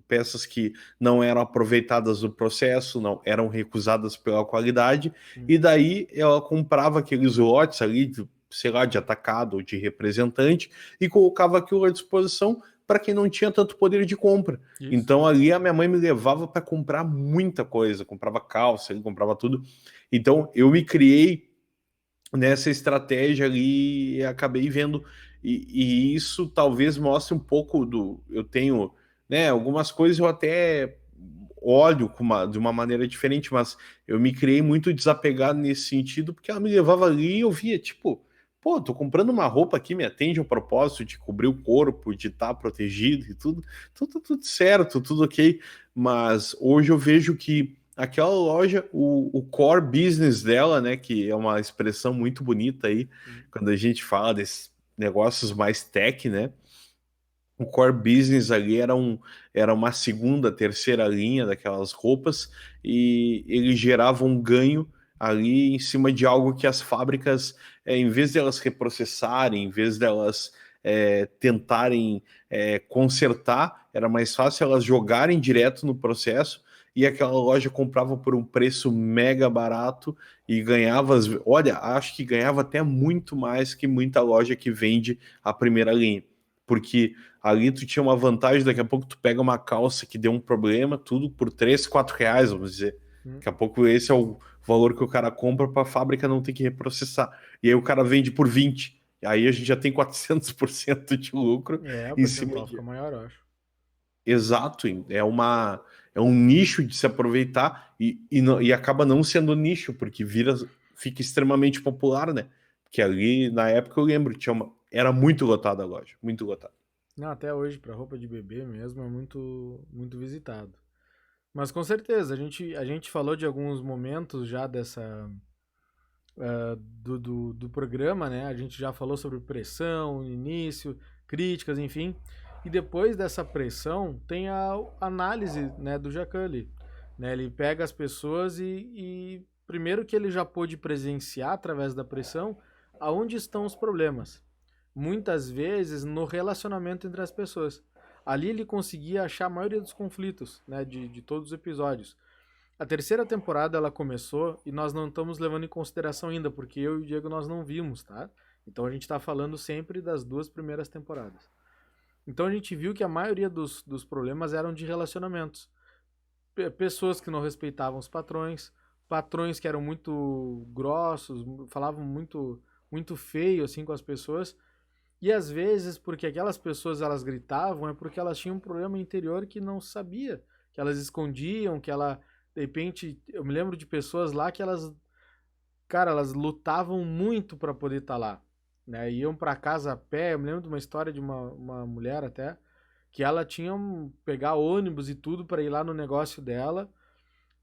Speaker 2: peças que não eram aproveitadas no processo, não eram recusadas pela qualidade,
Speaker 1: Uhum.
Speaker 2: e daí ela comprava aqueles lotes ali, sei lá, de atacado ou de representante, e colocava aquilo à disposição para quem não tinha tanto poder de compra.
Speaker 1: Isso.
Speaker 2: Então ali a minha mãe me levava para comprar muita coisa, comprava calça, ele comprava tudo. Então eu me criei nessa estratégia ali e acabei vendo e isso talvez mostre um pouco do eu tenho, né, algumas coisas eu até olho de uma maneira diferente, mas eu me criei muito desapegado nesse sentido, porque ela me levava ali e eu via, tipo, pô, tô comprando uma roupa que me atende ao propósito de cobrir o corpo, de estar protegido e tudo certo, tudo ok, mas hoje eu vejo que aquela loja, o core business dela, né, que é uma expressão muito bonita aí,
Speaker 1: Uhum.
Speaker 2: quando a gente fala desses negócios mais tech, né, o core business ali era uma segunda, terceira linha daquelas roupas e ele gerava um ganho ali em cima de algo que as fábricas, em vez de elas reprocessarem, em vez delas tentarem consertar, era mais fácil elas jogarem direto no processo e aquela loja comprava por um preço mega barato e ganhava, olha, acho que ganhava até muito mais que muita loja que vende a primeira linha. Porque ali tu tinha uma vantagem, daqui a pouco tu pega uma calça que deu um problema, tudo por 3, 4 reais, vamos dizer. Daqui a pouco esse é o valor que o cara compra para a fábrica não ter que reprocessar. E aí o cara vende por 20. E aí a gente já tem 400% de lucro
Speaker 1: O
Speaker 2: em cima
Speaker 1: percentual
Speaker 2: de...
Speaker 1: fica maior, eu acho.
Speaker 2: Exato, é um nicho de se aproveitar e acaba não sendo nicho, porque fica extremamente popular, né? Porque ali, na época, eu lembro, era muito lotada a loja, muito lotada.
Speaker 1: Não, até hoje, para roupa de bebê mesmo, é muito, muito visitado. Mas com certeza, a gente falou de alguns momentos já do programa, né? A gente já falou sobre pressão, início, críticas, enfim. E depois dessa pressão, tem a análise, né, do Jaculi. Né? Ele pega as pessoas e primeiro que ele já pôde presenciar através da pressão aonde estão os problemas. Muitas vezes no relacionamento entre as pessoas. Ali ele conseguia achar a maioria dos conflitos, né, de todos os episódios. A terceira temporada ela começou e nós não estamos levando em consideração ainda, porque eu e o Diego nós não vimos, tá? Então a gente está falando sempre das duas primeiras temporadas. Então a gente viu que a maioria dos problemas eram de relacionamentos. Pessoas que não respeitavam os patrões, patrões que eram muito grossos, falavam muito feio assim com as pessoas. E às vezes, porque aquelas pessoas elas gritavam, é porque elas tinham um problema interior que não sabia, que elas escondiam, que ela de repente, eu me lembro de pessoas lá que elas, cara, elas lutavam muito para poder estar lá, né? Iam para casa a pé. Eu me lembro de uma história de uma mulher até que ela tinha pegar ônibus e tudo para ir lá no negócio dela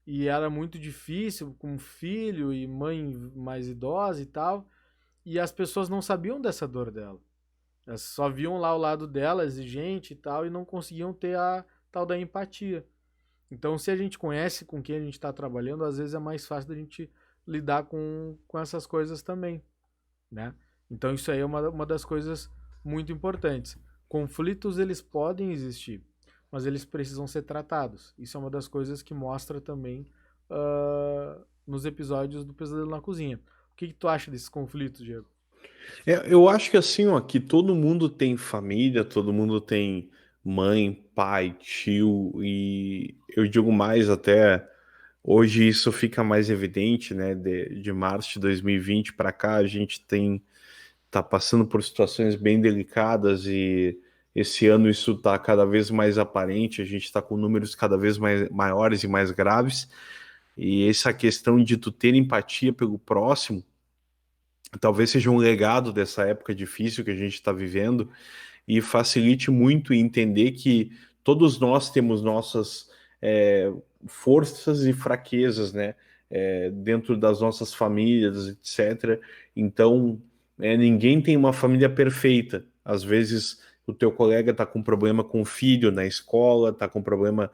Speaker 1: e era muito difícil com filho e mãe mais idosa e tal, e as pessoas não sabiam dessa dor dela. Elas só viam lá o lado dela, exigente e tal, e não conseguiam ter a tal da empatia. Então, se a gente conhece com quem a gente está trabalhando, às vezes é mais fácil da gente lidar com essas coisas também, né? Então, isso aí é uma das coisas muito importantes. Conflitos, eles podem existir, mas eles precisam ser tratados. Isso é uma das coisas que mostra também nos episódios do Pesadelo na Cozinha. O que tu acha desses conflitos, Diego?
Speaker 2: Eu acho que assim, ó, que todo mundo tem família, todo mundo tem mãe, pai, tio, e eu digo mais até hoje isso fica mais evidente, né? De março de 2020 para cá, a gente tá passando por situações bem delicadas e esse ano isso está cada vez mais aparente, a gente está com números cada vez mais maiores e mais graves, e essa questão de tu ter empatia pelo próximo talvez seja um legado dessa época difícil que a gente está vivendo e facilite muito entender que todos nós temos nossas forças e fraquezas, né? Dentro das nossas famílias, etc. Então, ninguém tem uma família perfeita. Às vezes, o teu colega está com problema com o filho na escola, está com problema,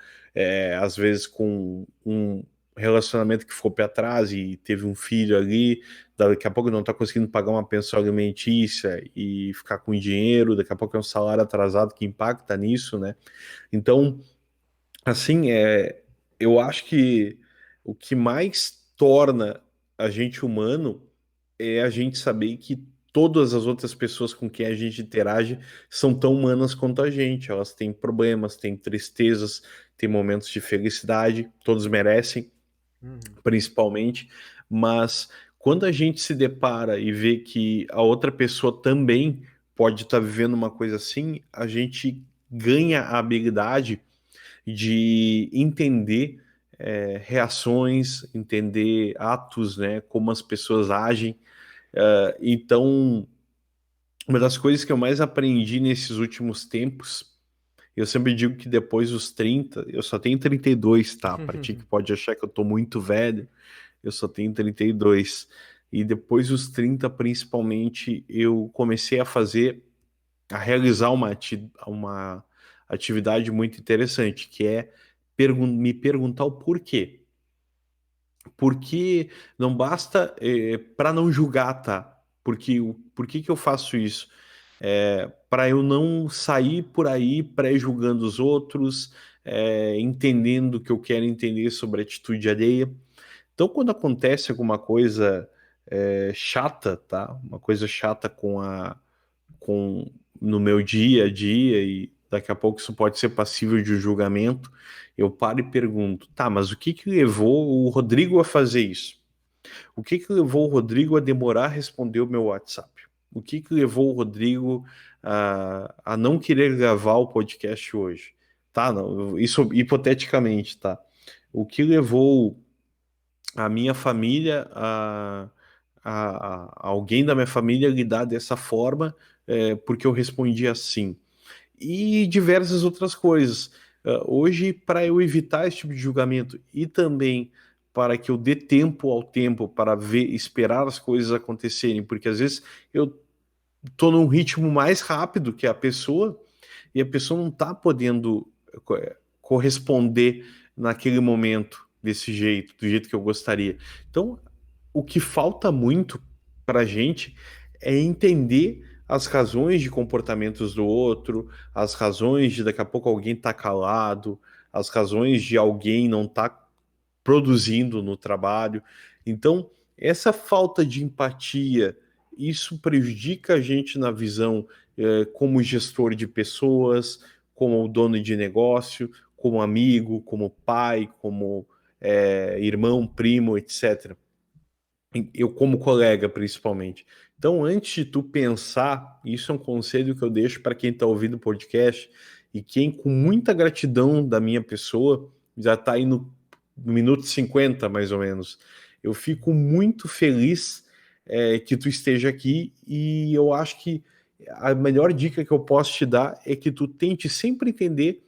Speaker 2: às vezes, com um relacionamento que ficou para trás e teve um filho ali, daqui a pouco não está conseguindo pagar uma pensão alimentícia e ficar com dinheiro, daqui a pouco é um salário atrasado que impacta nisso, né? Então, assim, eu acho que o que mais torna a gente humano é a gente saber que todas as outras pessoas com quem a gente interage são tão humanas quanto a gente. Elas têm problemas, têm tristezas, têm momentos de felicidade, todos merecem,
Speaker 1: Uhum.
Speaker 2: principalmente, mas quando a gente se depara e vê que a outra pessoa também pode estar vivendo uma coisa assim, a gente ganha a habilidade de entender reações, entender atos, né, como as pessoas agem. Então, uma das coisas que eu mais aprendi nesses últimos tempos, eu sempre digo que depois dos 30, eu só tenho 32, tá? Para ti que pode achar que eu tô muito velho, eu só tenho 32. E depois dos 30, principalmente, eu comecei a fazer a realizar uma atividade muito interessante, que é me perguntar o porquê. Porque não basta para não julgar, tá? Porque por que que eu faço isso? Para eu não sair por aí pré-julgando os outros, entendendo o que eu quero entender sobre a atitude alheia. Então, quando acontece alguma coisa chata, tá? Uma coisa chata com no meu dia a dia e daqui a pouco isso pode ser passível de um julgamento, eu paro e pergunto, tá, mas o que que levou o Rodrigo a fazer isso? O que que levou o Rodrigo a demorar a responder o meu WhatsApp? O que que levou o Rodrigo a não querer gravar o podcast hoje? Tá, não, isso hipoteticamente, tá? O que levou a minha família a alguém da minha família lidar dessa forma, porque eu respondi assim? E diversas outras coisas. Hoje, para eu evitar esse tipo de julgamento e também para que eu dê tempo ao tempo para ver, esperar as coisas acontecerem, porque às vezes eu tô num ritmo mais rápido que a pessoa e a pessoa não está podendo corresponder naquele momento desse jeito, do jeito que eu gostaria. Então, o que falta muito para a gente é entender as razões de comportamentos do outro, as razões de daqui a pouco alguém tá calado, as razões de alguém não tá produzindo no trabalho. Então, essa falta de empatia, isso prejudica a gente na visão como gestor de pessoas, como dono de negócio, como amigo, como pai, como irmão, primo, etc. Eu como colega, principalmente. Então, antes de tu pensar, isso é um conselho que eu deixo para quem está ouvindo o podcast e quem, com muita gratidão da minha pessoa, já está aí no minuto 50, mais ou menos. Eu fico muito feliz que tu esteja aqui e eu acho que a melhor dica que eu posso te dar é que tu tente sempre entender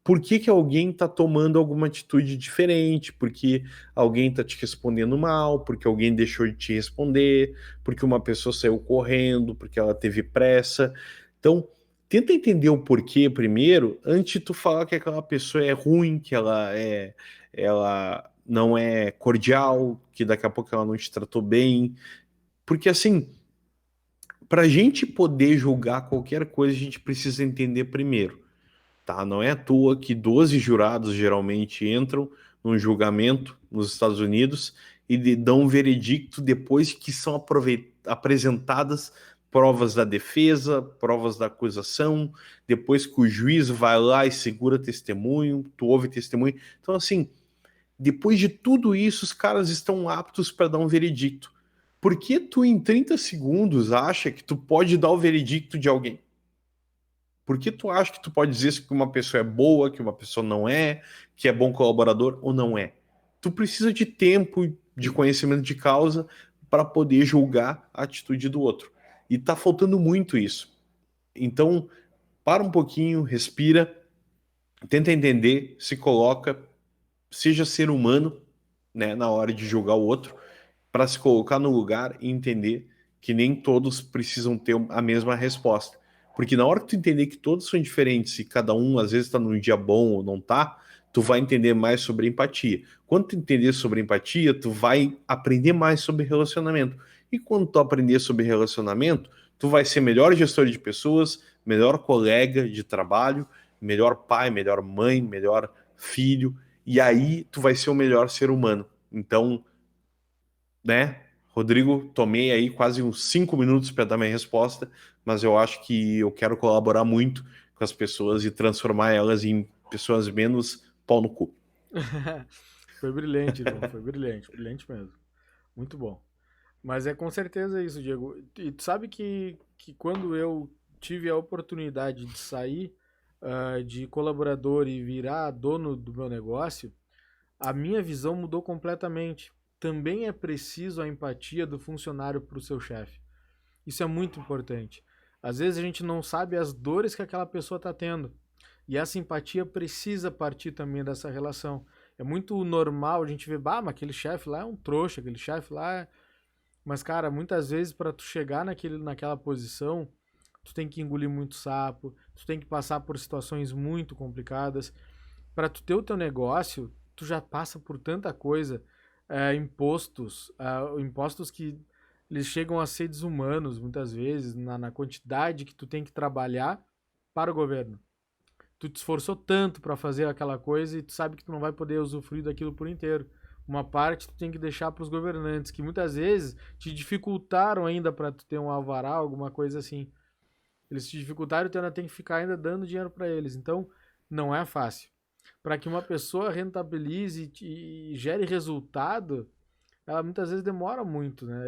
Speaker 2: por que que alguém está tomando alguma atitude diferente, porque alguém está te respondendo mal, porque alguém deixou de te responder, porque uma pessoa saiu correndo, porque ela teve pressa. Então, tenta entender o porquê primeiro, antes de tu falar que aquela pessoa é ruim, que ela não é cordial, que daqui a pouco ela não te tratou bem. Porque assim, para a gente poder julgar qualquer coisa, a gente precisa entender primeiro, tá? Não é à toa que 12 jurados geralmente entram num julgamento nos Estados Unidos e dão um veredicto depois que são apresentadas provas da defesa, provas da acusação, depois que o juiz vai lá e segura testemunho, tu ouve testemunho. Então, assim, depois de tudo isso, os caras estão aptos para dar um veredicto. Por que tu, em 30 segundos, acha que tu pode dar o veredicto de alguém? Por que tu acha que tu pode dizer que uma pessoa é boa, que uma pessoa não é, que é bom colaborador ou não é? Tu precisa de tempo, de conhecimento de causa para poder julgar a atitude do outro. E tá faltando muito isso. Então, para um pouquinho, respira, tenta entender, se coloca, seja ser humano, né, na hora de julgar o outro, para se colocar no lugar e entender que nem todos precisam ter a mesma resposta. Porque na hora que tu entender que todos são diferentes e cada um às vezes está num dia bom ou não tá, tu vai entender mais sobre empatia. Quando tu entender sobre empatia, tu vai aprender mais sobre relacionamento. E quando tu aprender sobre relacionamento, tu vai ser melhor gestor de pessoas, melhor colega de trabalho, melhor pai, melhor mãe, melhor filho, e aí tu vai ser o melhor ser humano. Então, né? Rodrigo, tomei aí quase uns 5 minutos para dar minha resposta, mas eu acho que eu quero colaborar muito com as pessoas e transformar elas em pessoas menos pau no cu.
Speaker 1: Foi brilhante, irmão. Foi brilhante. Brilhante mesmo. Muito bom. Mas é com certeza isso, Diego. E tu sabe que quando eu tive a oportunidade de sair de colaborador e virar dono do meu negócio, a minha visão mudou completamente. Também é preciso a empatia do funcionário para o seu chefe. Isso é muito importante. Às vezes a gente não sabe as dores que aquela pessoa está tendo. E essa empatia precisa partir também dessa relação. É muito normal a gente ver, bah, mas aquele chefe lá é um trouxa, aquele chefe lá é... Mas, cara, muitas vezes para tu chegar naquela posição, tu tem que engolir muito sapo, tu tem que passar por situações muito complicadas. Para tu ter o teu negócio, tu já passa por tanta coisa, impostos que eles chegam a ser desumanos muitas vezes, na quantidade que tu tem que trabalhar para o governo. Tu te esforçou tanto para fazer aquela coisa e tu sabe que tu não vai poder usufruir daquilo por inteiro. Uma parte tu tem que deixar para os governantes, que muitas vezes te dificultaram ainda para tu ter um alvará, alguma coisa assim. Eles te dificultaram, tu ainda tem que ficar ainda dando dinheiro para eles. Então, não é fácil. Para que uma pessoa rentabilize e gere resultado, ela muitas vezes demora muito, né?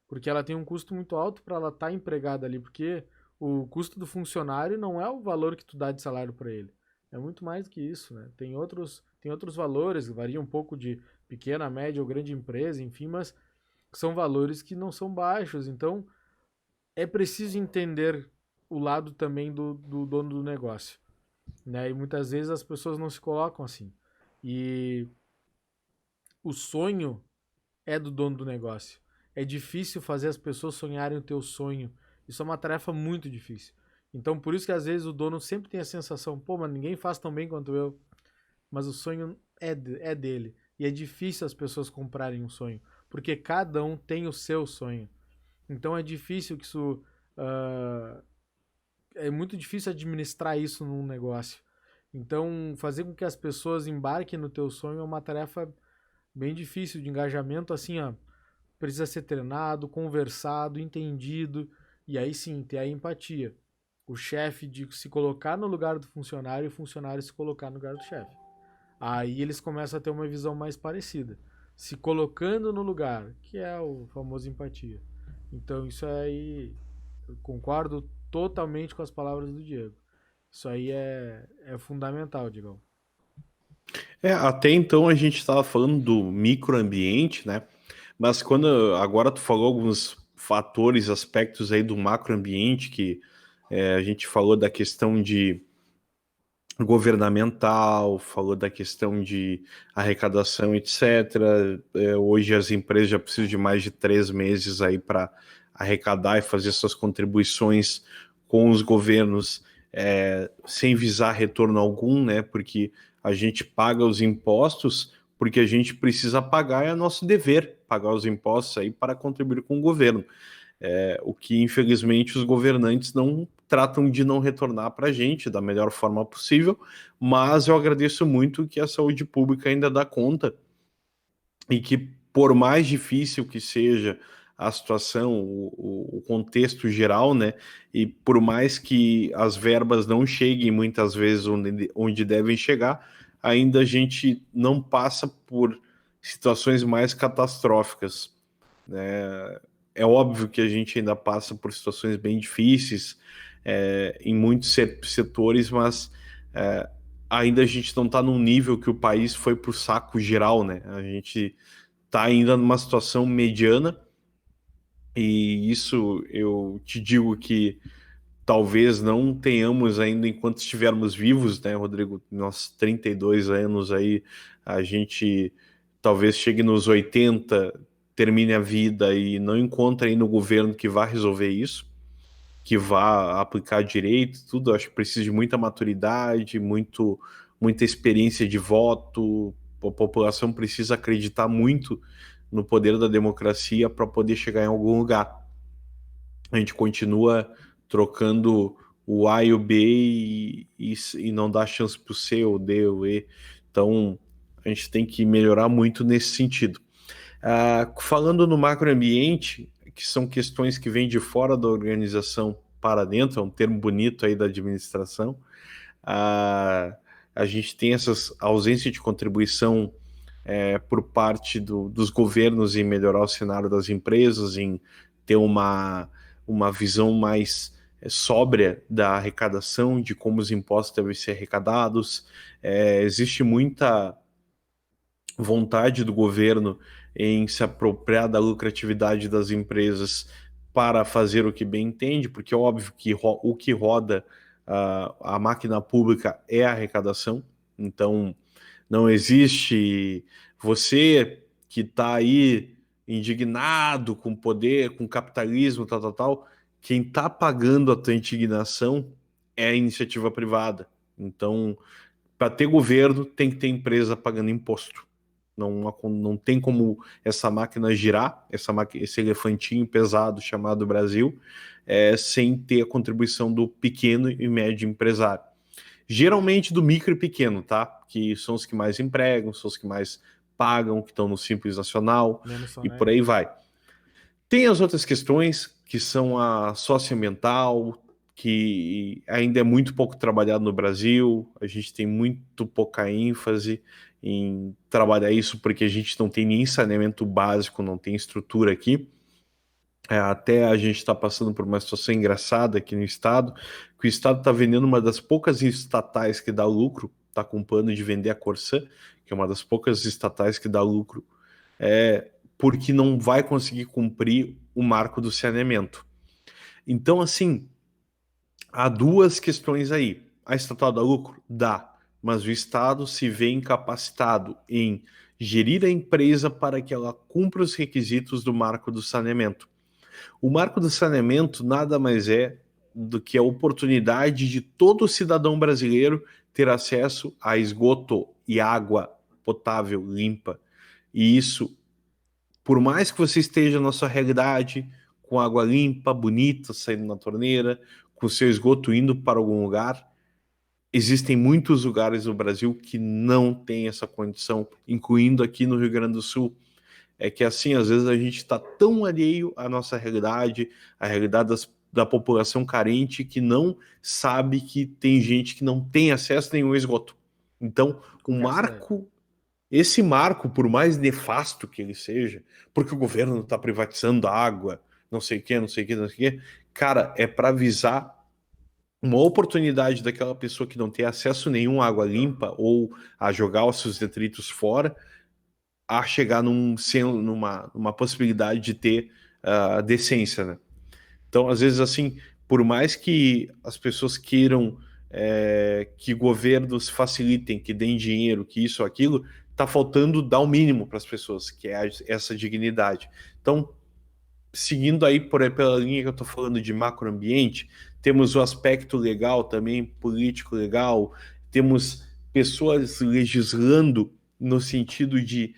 Speaker 1: Porque ela tem um custo muito alto para ela estar empregada ali, porque o custo do funcionário não é o valor que tu dá de salário para ele. É muito mais do que isso, né? Tem outros valores, varia um pouco de pequena, média ou grande empresa, enfim, mas são valores que não são baixos. Então, é preciso entender o lado também do dono do negócio, né? E muitas vezes as pessoas não se colocam assim. E o sonho é do dono do negócio. É difícil fazer as pessoas sonharem o teu sonho. Isso é uma tarefa muito difícil. Então, por isso que às vezes o dono sempre tem a sensação, pô, mas ninguém faz tão bem quanto eu. Mas o sonho é dele. E é difícil as pessoas comprarem um sonho, porque cada um tem o seu sonho. Então é difícil que isso. ah, é muito difícil administrar isso num negócio. Então, fazer com que as pessoas embarquem no teu sonho é uma tarefa bem difícil de engajamento, assim, ó, precisa ser treinado, conversado, entendido, e aí sim, ter a empatia. O chefe de se colocar no lugar do funcionário e o funcionário se colocar no lugar do chefe. Aí eles começam a ter uma visão mais parecida. Se colocando no lugar, que é o famoso empatia. Então isso aí, eu concordo totalmente com as palavras do Diego. Isso aí é fundamental, Diego.
Speaker 2: Até então a gente estava falando do microambiente, né? Mas quando agora tu falou alguns fatores, aspectos aí do macroambiente que a gente falou da questão de governamental, falou da questão de arrecadação, etc. Hoje as empresas já precisam de mais de 3 meses aí para arrecadar e fazer suas contribuições com os governos sem visar retorno algum, né? Porque a gente paga os impostos porque a gente precisa pagar, é nosso dever pagar os impostos aí para contribuir com o governo. O que infelizmente os governantes não tratam de não retornar para a gente da melhor forma possível, mas eu agradeço muito que a saúde pública ainda dá conta e que, por mais difícil que seja a situação, o contexto geral, né, e por mais que as verbas não cheguem muitas vezes onde devem chegar, ainda a gente não passa por situações mais catastróficas, né? É óbvio que a gente ainda passa por situações bem difíceis em muitos setores, mas ainda a gente não está num nível que o país foi para o saco geral, né? A gente está ainda numa situação mediana, e isso eu te digo que talvez não tenhamos ainda enquanto estivermos vivos, né, Rodrigo? Nossos 32 anos aí, a gente talvez chegue nos 80, termine a vida e não encontre aí no governo que vá resolver isso, que vá aplicar direito, tudo. Acho que precisa de muita maturidade, muita experiência de voto. A população precisa acreditar muito no poder da democracia para poder chegar em algum lugar. A gente continua trocando o A e o B e não dá chance para o C, ou D, ou E. Então, a gente tem que melhorar muito nesse sentido. Falando no macroambiente, que são questões que vêm de fora da organização para dentro, é um termo bonito aí da administração, a gente tem essas ausência de contribuição por parte dos governos em melhorar o cenário das empresas, em ter uma visão mais sóbria da arrecadação, de como os impostos devem ser arrecadados. Existe muita vontade do governo em se apropriar da lucratividade das empresas para fazer o que bem entende, porque é óbvio que o que roda a máquina pública é a arrecadação. Então, não existe você que está aí indignado com poder, com capitalismo, tal, tal, tal, quem está pagando a tua indignação é a iniciativa privada. Então, para ter governo, tem que ter empresa pagando imposto. Não tem como essa máquina girar, esse elefantinho pesado chamado Brasil, sem ter a contribuição do pequeno e médio empresário. Geralmente do micro e pequeno, tá? Que são os que mais empregam, são os que mais pagam, que estão no Simples Nacional e por aí vai. Tem as outras questões, que são a socioambiental, que ainda é muito pouco trabalhado no Brasil, a gente tem muito pouca ênfase em trabalhar isso, porque a gente não tem nem saneamento básico, não tem estrutura aqui. Até a gente está passando por uma situação engraçada aqui no estado, que o estado está vendendo uma das poucas estatais que dá lucro, está com plano de vender a Corsã, que é uma das poucas estatais que dá lucro, porque não vai conseguir cumprir o marco do saneamento. Então, assim, há duas questões aí. A estatal dá lucro? Dá, mas o Estado se vê incapacitado em gerir a empresa para que ela cumpra os requisitos do marco do saneamento. O marco do saneamento nada mais é do que a oportunidade de todo cidadão brasileiro ter acesso a esgoto e água potável, limpa. E isso, por mais que você esteja na sua realidade, com água limpa, bonita, saindo na torneira, com seu esgoto indo para algum lugar, existem muitos lugares no Brasil que não têm essa condição, incluindo aqui no Rio Grande do Sul. É que assim, às vezes a gente está tão alheio à nossa realidade, à realidade da população carente, que não sabe que tem gente que não tem acesso a nenhum esgoto. Então, esse marco, por mais nefasto que ele seja, porque o governo está privatizando a água, não sei o que, não sei o que, não sei o que, cara, é para avisar uma oportunidade daquela pessoa que não tem acesso nenhum à água limpa ou a jogar os seus detritos fora, a chegar numa possibilidade de ter decência, né? Então, às vezes, assim, por mais que as pessoas queiram que governos facilitem, que deem dinheiro, que isso ou aquilo, tá faltando dar o mínimo para as pessoas, que é essa dignidade. Então, seguindo aí pela linha que eu estou falando de macroambiente, temos o aspecto legal também, político legal, temos pessoas legislando no sentido de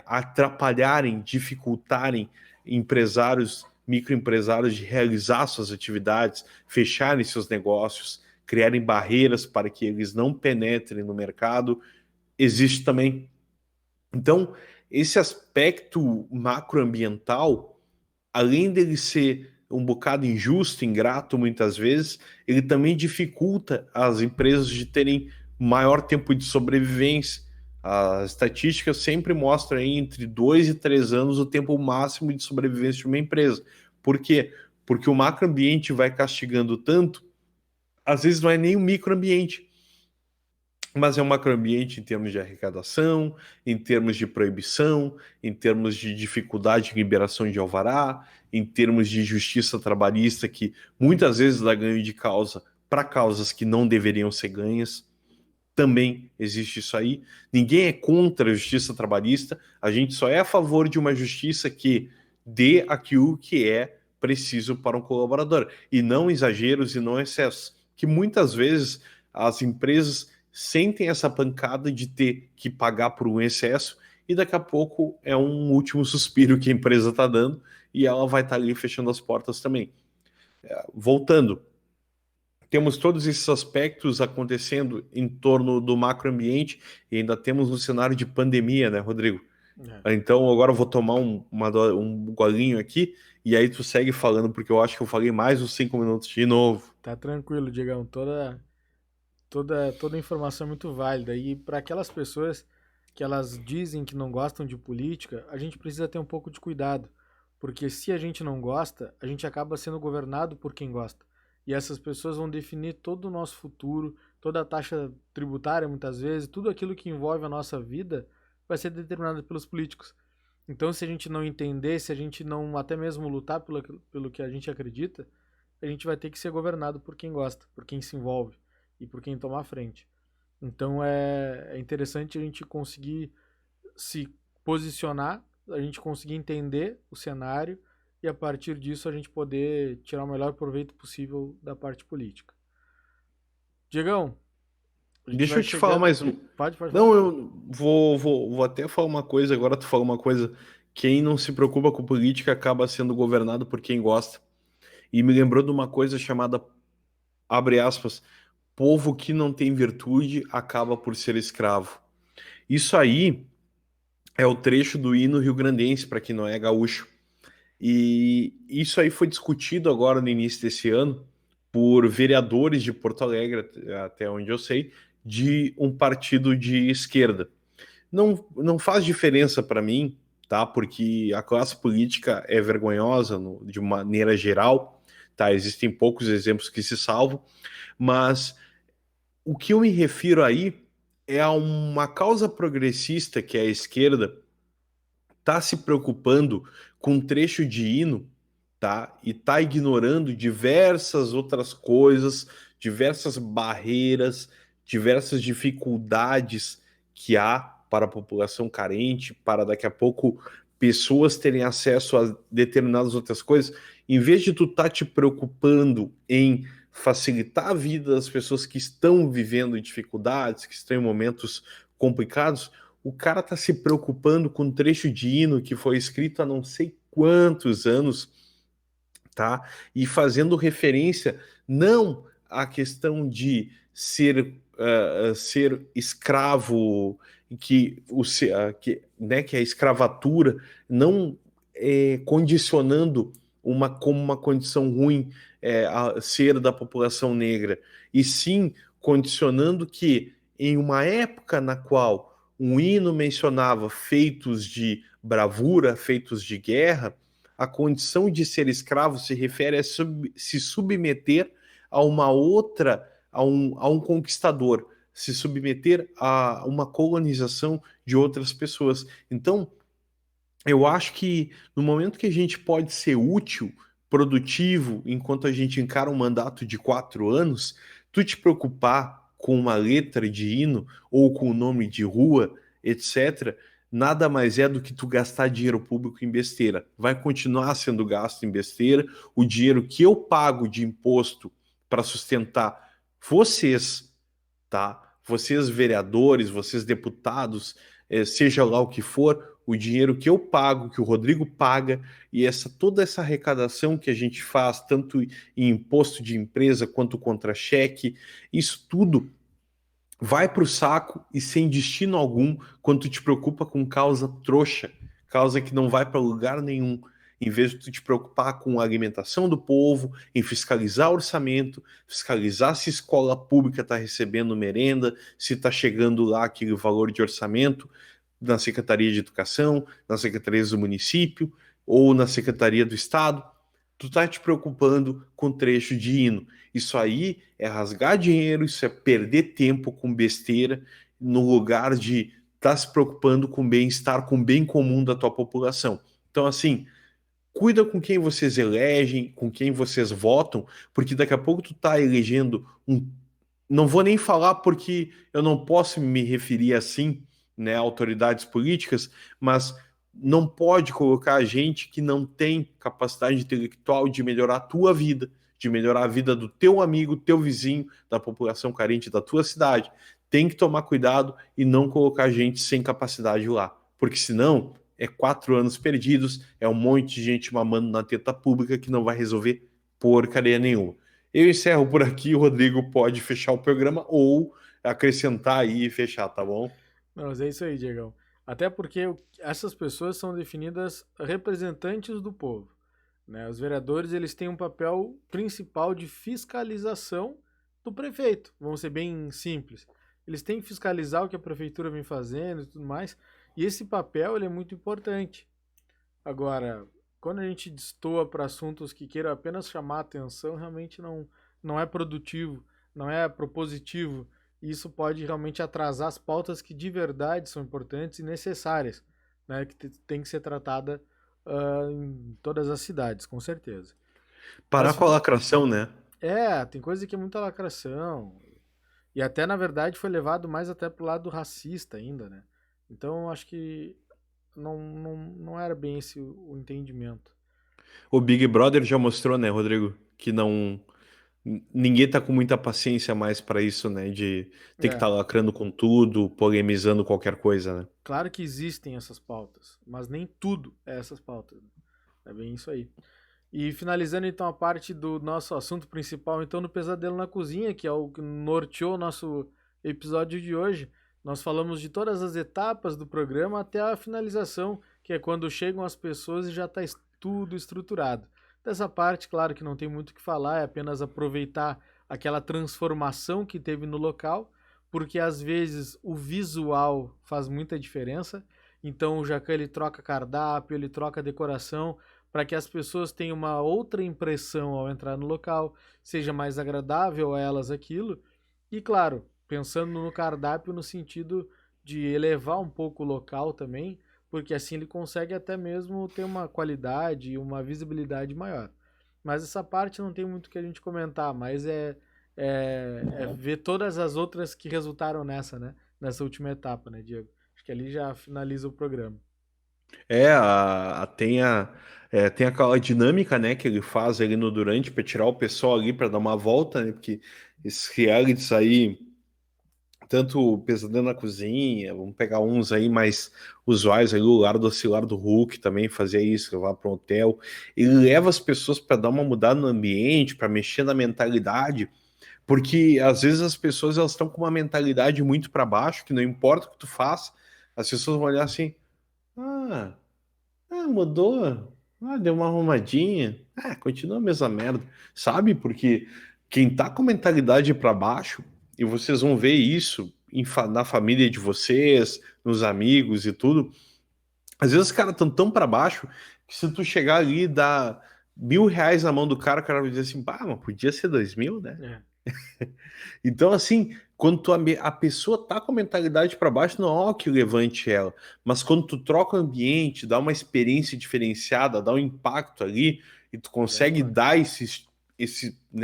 Speaker 2: atrapalharem, dificultarem empresários, microempresários de realizar suas atividades, fecharem seus negócios, criarem barreiras para que eles não penetrem no mercado, existe também. Então, esse aspecto macroambiental, além dele ser um bocado injusto, ingrato muitas vezes, ele também dificulta as empresas de terem maior tempo de sobrevivência. As estatísticas sempre mostram aí entre 2 e 3 anos o tempo máximo de sobrevivência de uma empresa. Por quê? Porque o macroambiente vai castigando tanto, às vezes não é nem o microambiente, mas é um macroambiente em termos de arrecadação, em termos de proibição, em termos de dificuldade de liberação de alvará, em termos de justiça trabalhista, que muitas vezes dá ganho de causa para causas que não deveriam ser ganhas. Também existe isso aí. Ninguém é contra a justiça trabalhista, a gente só é a favor de uma justiça que dê aquilo que é preciso para um colaborador, e não exageros e não excessos, que muitas vezes as empresas sentem essa pancada de ter que pagar por um excesso e daqui a pouco é um último suspiro que a empresa está dando e ela vai estar ali fechando as portas também. Voltando, temos todos esses aspectos acontecendo em torno do macroambiente e ainda temos um cenário de pandemia, né, Rodrigo? Então agora eu vou tomar um golinho aqui e aí tu segue falando, porque eu acho que eu falei mais uns 5 minutos de novo.
Speaker 1: Tá tranquilo, Diegão. Toda informação é muito válida. E para aquelas pessoas que elas dizem que não gostam de política, a gente precisa ter um pouco de cuidado. Porque se a gente não gosta, a gente acaba sendo governado por quem gosta. E essas pessoas vão definir todo o nosso futuro, toda a taxa tributária, muitas vezes, tudo aquilo que envolve a nossa vida vai ser determinado pelos políticos. Então, se a gente não entender, se a gente não até mesmo lutar pelo que a gente acredita, a gente vai ter que ser governado por quem gosta, por quem se envolve e por quem toma a frente. Então é interessante a gente conseguir se posicionar, a gente conseguir entender o cenário e a partir disso a gente poder tirar o melhor proveito possível da parte política. Diegão, a gente
Speaker 2: Deixa
Speaker 1: vai
Speaker 2: eu te falar
Speaker 1: chegando.
Speaker 2: mais um.
Speaker 1: Pode falar.
Speaker 2: Não, eu vou até falar uma coisa, agora tu fala uma coisa. Quem não se preocupa com política acaba sendo governado por quem gosta. E me lembrou de uma coisa chamada, abre aspas, povo que não tem virtude acaba por ser escravo. Isso aí é o trecho do hino rio-grandense, para quem não é gaúcho. E isso aí foi discutido agora no início desse ano por vereadores de Porto Alegre, até onde eu sei, de um partido de esquerda. Não faz diferença para mim, tá? Porque a classe política é vergonhosa de maneira geral, tá? Existem poucos exemplos que se salvam, mas o que eu me refiro aí é a uma causa progressista que é a esquerda tá se preocupando com um trecho de hino, tá? E tá ignorando diversas outras coisas, diversas barreiras, diversas dificuldades que há para a população carente, para daqui a pouco pessoas terem acesso a determinadas outras coisas, em vez de tu tá te preocupando em facilitar a vida das pessoas que estão vivendo dificuldades, que estão em momentos complicados, o cara tá se preocupando com um trecho de hino que foi escrito há não sei quantos anos, tá? E fazendo referência não à questão de ser escravo, que a escravatura não condicionando como uma condição ruim a ser da população negra, e sim condicionando que em uma época na qual um hino mencionava feitos de bravura, feitos de guerra, a condição de ser escravo se refere a se submeter a uma outra, a um conquistador, se submeter a uma colonização de outras pessoas. Então, eu acho que no momento que a gente pode ser útil, produtivo, enquanto a gente encara um mandato de 4 anos, tu te preocupar com uma letra de hino ou com o nome de rua, etc., nada mais é do que tu gastar dinheiro público em besteira. Vai continuar sendo gasto em besteira. O dinheiro que eu pago de imposto para sustentar vocês, tá? Vocês vereadores, vocês deputados, seja lá o que for, o dinheiro que eu pago, que o Rodrigo paga, e toda essa arrecadação que a gente faz, tanto em imposto de empresa quanto contra-cheque, isso tudo vai para o saco e sem destino algum quando tu te preocupa com causa trouxa, causa que não vai para lugar nenhum. Em vez de tu te preocupar com a alimentação do povo, em fiscalizar o orçamento, fiscalizar se a escola pública está recebendo merenda, se está chegando lá aquele valor de orçamento na Secretaria de Educação, na Secretaria do Município ou na Secretaria do Estado, tu tá te preocupando com trecho de hino. Isso aí é rasgar dinheiro, isso é perder tempo com besteira, no lugar de estar se preocupando com o bem-estar, com o bem comum da tua população. Então, assim, cuida com quem vocês elegem, com quem vocês votam, porque daqui a pouco tu tá elegendo um. Não vou nem falar porque eu não posso me referir assim, né, a autoridades políticas, mas não pode colocar gente que não tem capacidade intelectual de melhorar a tua vida, de melhorar a vida do teu amigo, teu vizinho, da população carente da tua cidade. Tem que tomar cuidado e não colocar gente sem capacidade lá, porque senão é 4 anos perdidos, é um monte de gente mamando na teta pública que não vai resolver porcaria nenhuma. Eu encerro por aqui, o Rodrigo pode fechar o programa ou acrescentar aí e fechar, tá bom?
Speaker 1: Não, mas é isso aí, Diegão. Até porque essas pessoas são definidas representantes do povo, né? Os vereadores, eles têm um papel principal de fiscalização do prefeito. Vamos ser bem simples. Eles têm que fiscalizar o que a prefeitura vem fazendo e tudo mais. E esse papel, ele é muito importante. Agora, quando a gente destoa para assuntos que queiram apenas chamar a atenção, realmente não é produtivo, não é propositivo. E isso pode realmente atrasar as pautas que de verdade são importantes e necessárias, né? Que tem que ser tratada em todas as cidades, com certeza.
Speaker 2: Parar
Speaker 1: Mas
Speaker 2: com a lacração, né?
Speaker 1: tem coisa que é muita lacração. E até, na verdade, foi levado mais até pro lado racista ainda, né? Então, acho que não era bem esse o entendimento.
Speaker 2: O Big Brother já mostrou, né, Rodrigo, que não ninguém tá com muita paciência mais para isso, né, de ter que
Speaker 1: É,
Speaker 2: estar lacrando com tudo, polemizando qualquer coisa, né?
Speaker 1: claro que existem essas pautas, mas nem tudo é essas pautas. É bem isso aí. E finalizando então a parte do nosso assunto principal, então no Pesadelo na Cozinha, que é o que norteou o nosso episódio de hoje, nós falamos de todas as etapas do programa até a finalização, que é quando chegam as pessoas e já está tudo estruturado. Dessa parte, claro que não tem muito o que falar, é apenas aproveitar aquela transformação que teve no local, porque às vezes o visual faz muita diferença. Então o Jacan ele troca cardápio, ele troca decoração, para que as pessoas tenham uma outra impressão ao entrar no local, seja mais agradável a elas aquilo. E claro, pensando no cardápio no sentido de elevar um pouco o local também, porque assim ele consegue até mesmo ter uma qualidade e uma visibilidade maior. Mas essa parte não tem muito o que a gente comentar, mas é ver todas as outras que resultaram nessa, né? Nessa última etapa, né, Diego? Acho que ali já finaliza o programa.
Speaker 2: É, tem aquela dinâmica, né, que ele faz ali no durante para tirar o pessoal ali para dar uma volta, né? Porque esses realities aí, tanto o Pesadelo na Cozinha, vamos pegar uns aí mais usuais ali, o Lar do Oscilar do Hulk também fazia isso, levar para um hotel. Ele leva as pessoas para dar uma mudada no ambiente, para mexer na mentalidade, porque às vezes as pessoas elas estão com uma mentalidade muito para baixo, que não importa o que tu faz, as pessoas vão olhar assim, ah. Mudou. Deu uma arrumadinha. Continua a mesma merda. Sabe? Porque quem tá com mentalidade para baixo, e vocês vão ver isso na família de vocês, nos amigos e tudo, às vezes os caras estão tão para baixo que se tu chegar ali e dar R$ 1.000 na mão do cara, o cara vai dizer assim, pá, mas podia ser 2.000, né?
Speaker 1: É,
Speaker 2: Então, assim, quando a pessoa tá com a mentalidade para baixo, não há o que levante ela. Mas quando tu troca o ambiente, dá uma experiência diferenciada, dá um impacto ali, e tu
Speaker 1: aí é
Speaker 2: consegue
Speaker 1: forte.
Speaker 2: dar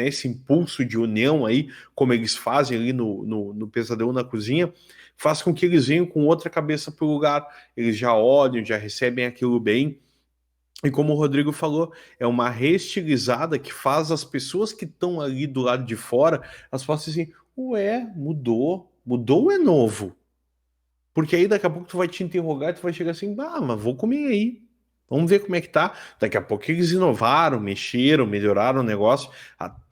Speaker 2: esse impulso de união aí, como eles fazem ali no Pesadelo na Cozinha, faz com que eles venham com outra cabeça pro lugar. Eles já olham, já recebem aquilo bem. E como o Rodrigo falou, é uma reestilizada que faz as pessoas que estão ali do lado de fora, elas possam assim, ué, mudou ou é novo? Porque aí daqui a pouco tu vai te interrogar e tu vai chegar assim, mas vou comer aí. Vamos ver como é que tá. Daqui a pouco eles inovaram, mexeram, melhoraram o negócio.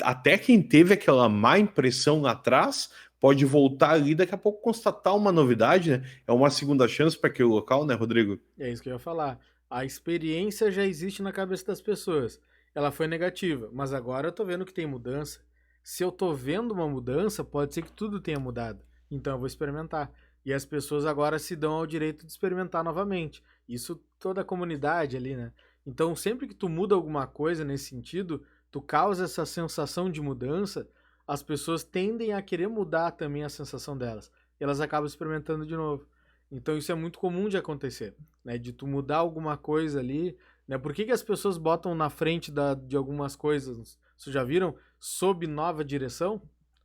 Speaker 2: Até quem teve aquela má impressão lá atrás pode voltar ali daqui a pouco constatar uma novidade, né? É uma segunda chance para aquele local, né, Rodrigo?
Speaker 1: É isso que eu ia falar. A experiência já existe na cabeça das pessoas. Ela foi negativa, mas agora eu tô vendo que tem mudança. Se eu tô vendo uma mudança, pode ser que tudo tenha mudado. Então eu vou experimentar. E as pessoas agora se dão ao direito de experimentar novamente. Isso toda a comunidade ali, né? Então sempre que tu muda alguma coisa nesse sentido, tu causa essa sensação de mudança, as pessoas tendem a querer mudar também a sensação delas. E elas acabam experimentando de novo. Então isso é muito comum de acontecer, né? De tu mudar alguma coisa ali, né? Por que as pessoas botam na frente de algumas coisas? Vocês já viram? Sob nova direção?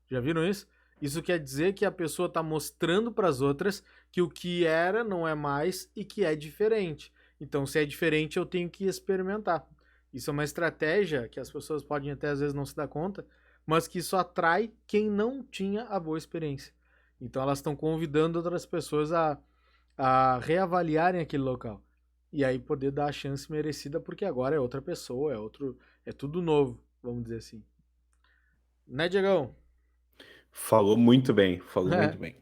Speaker 1: Já viram isso? Isso quer dizer que a pessoa está mostrando para as outras que o que era não é mais e que é diferente. Então, se é diferente, eu tenho que experimentar. Isso é uma estratégia que as pessoas podem até às vezes não se dar conta, mas que isso atrai quem não tinha a boa experiência. Então, elas estão convidando outras pessoas a reavaliarem aquele local. E aí poder dar a chance merecida, porque agora é outra pessoa, é tudo novo, vamos dizer assim. Né, Diegão?
Speaker 2: Falou muito bem, falou muito bem.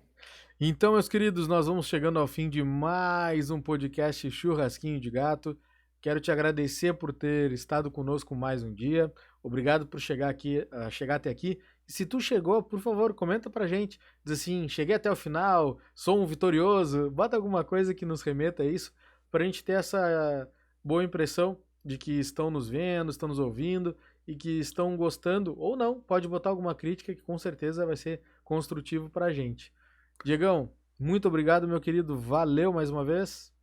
Speaker 1: Então, meus queridos, nós vamos chegando ao fim de mais um podcast Churrasquinho de Gato. Quero te agradecer por ter estado conosco mais um dia. Obrigado por chegar aqui, chegar até aqui. E se tu chegou, por favor, comenta pra gente. Diz assim, cheguei até o final, sou um vitorioso. Bota alguma coisa que nos remeta a isso, pra gente ter essa boa impressão de que estão nos vendo, estão nos ouvindo e que estão gostando ou não. Pode botar alguma crítica que com certeza vai ser construtivo pra gente. Diegão, muito obrigado, meu querido. Valeu mais uma vez.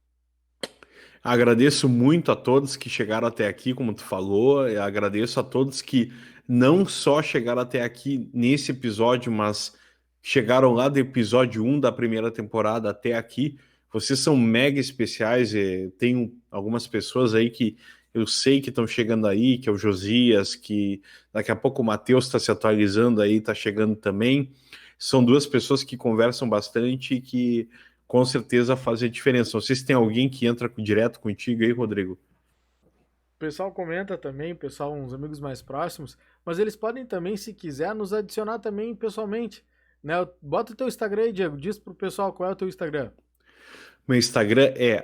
Speaker 2: Agradeço muito a todos que chegaram até aqui, como tu falou. Eu agradeço a todos que não só chegaram até aqui nesse episódio, mas chegaram lá do episódio 1 da primeira temporada até aqui. Vocês são mega especiais. Tem algumas pessoas aí que eu sei que estão chegando aí, que é o Josias, que daqui a pouco o Matheus está se atualizando aí, está chegando também. São duas pessoas que conversam bastante e que com certeza fazem a diferença. Não sei se tem alguém que entra direto contigo aí, Rodrigo.
Speaker 1: O pessoal comenta também, o pessoal, uns amigos mais próximos, mas eles podem também, se quiser, nos adicionar também pessoalmente, né? Bota o teu Instagram aí, Diego, diz pro pessoal qual é o teu Instagram.
Speaker 2: Meu Instagram é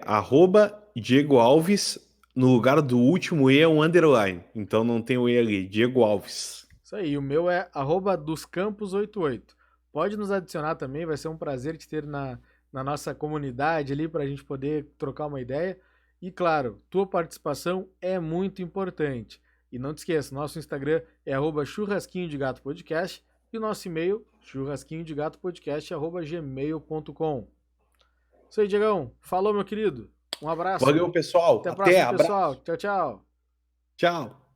Speaker 2: Diego Alves, no lugar do último E é um underline, então não tem o E ali, Diego Alves.
Speaker 1: Isso aí, o meu é @doscampos88. Pode nos adicionar também, vai ser um prazer te ter na nossa comunidade ali para a gente poder trocar uma ideia. E claro, tua participação é muito importante. E não te esqueça, nosso Instagram é @churrasquinho de gato podcast e o nosso e-mail churrasquinhodegatopodcast@gmail.com. Isso aí, Diegão. Falou, meu querido. Um abraço.
Speaker 2: Valeu, pessoal.
Speaker 1: Até a
Speaker 2: Até,
Speaker 1: próxima, pessoal.
Speaker 2: abraço.
Speaker 1: Tchau, tchau.
Speaker 2: Tchau.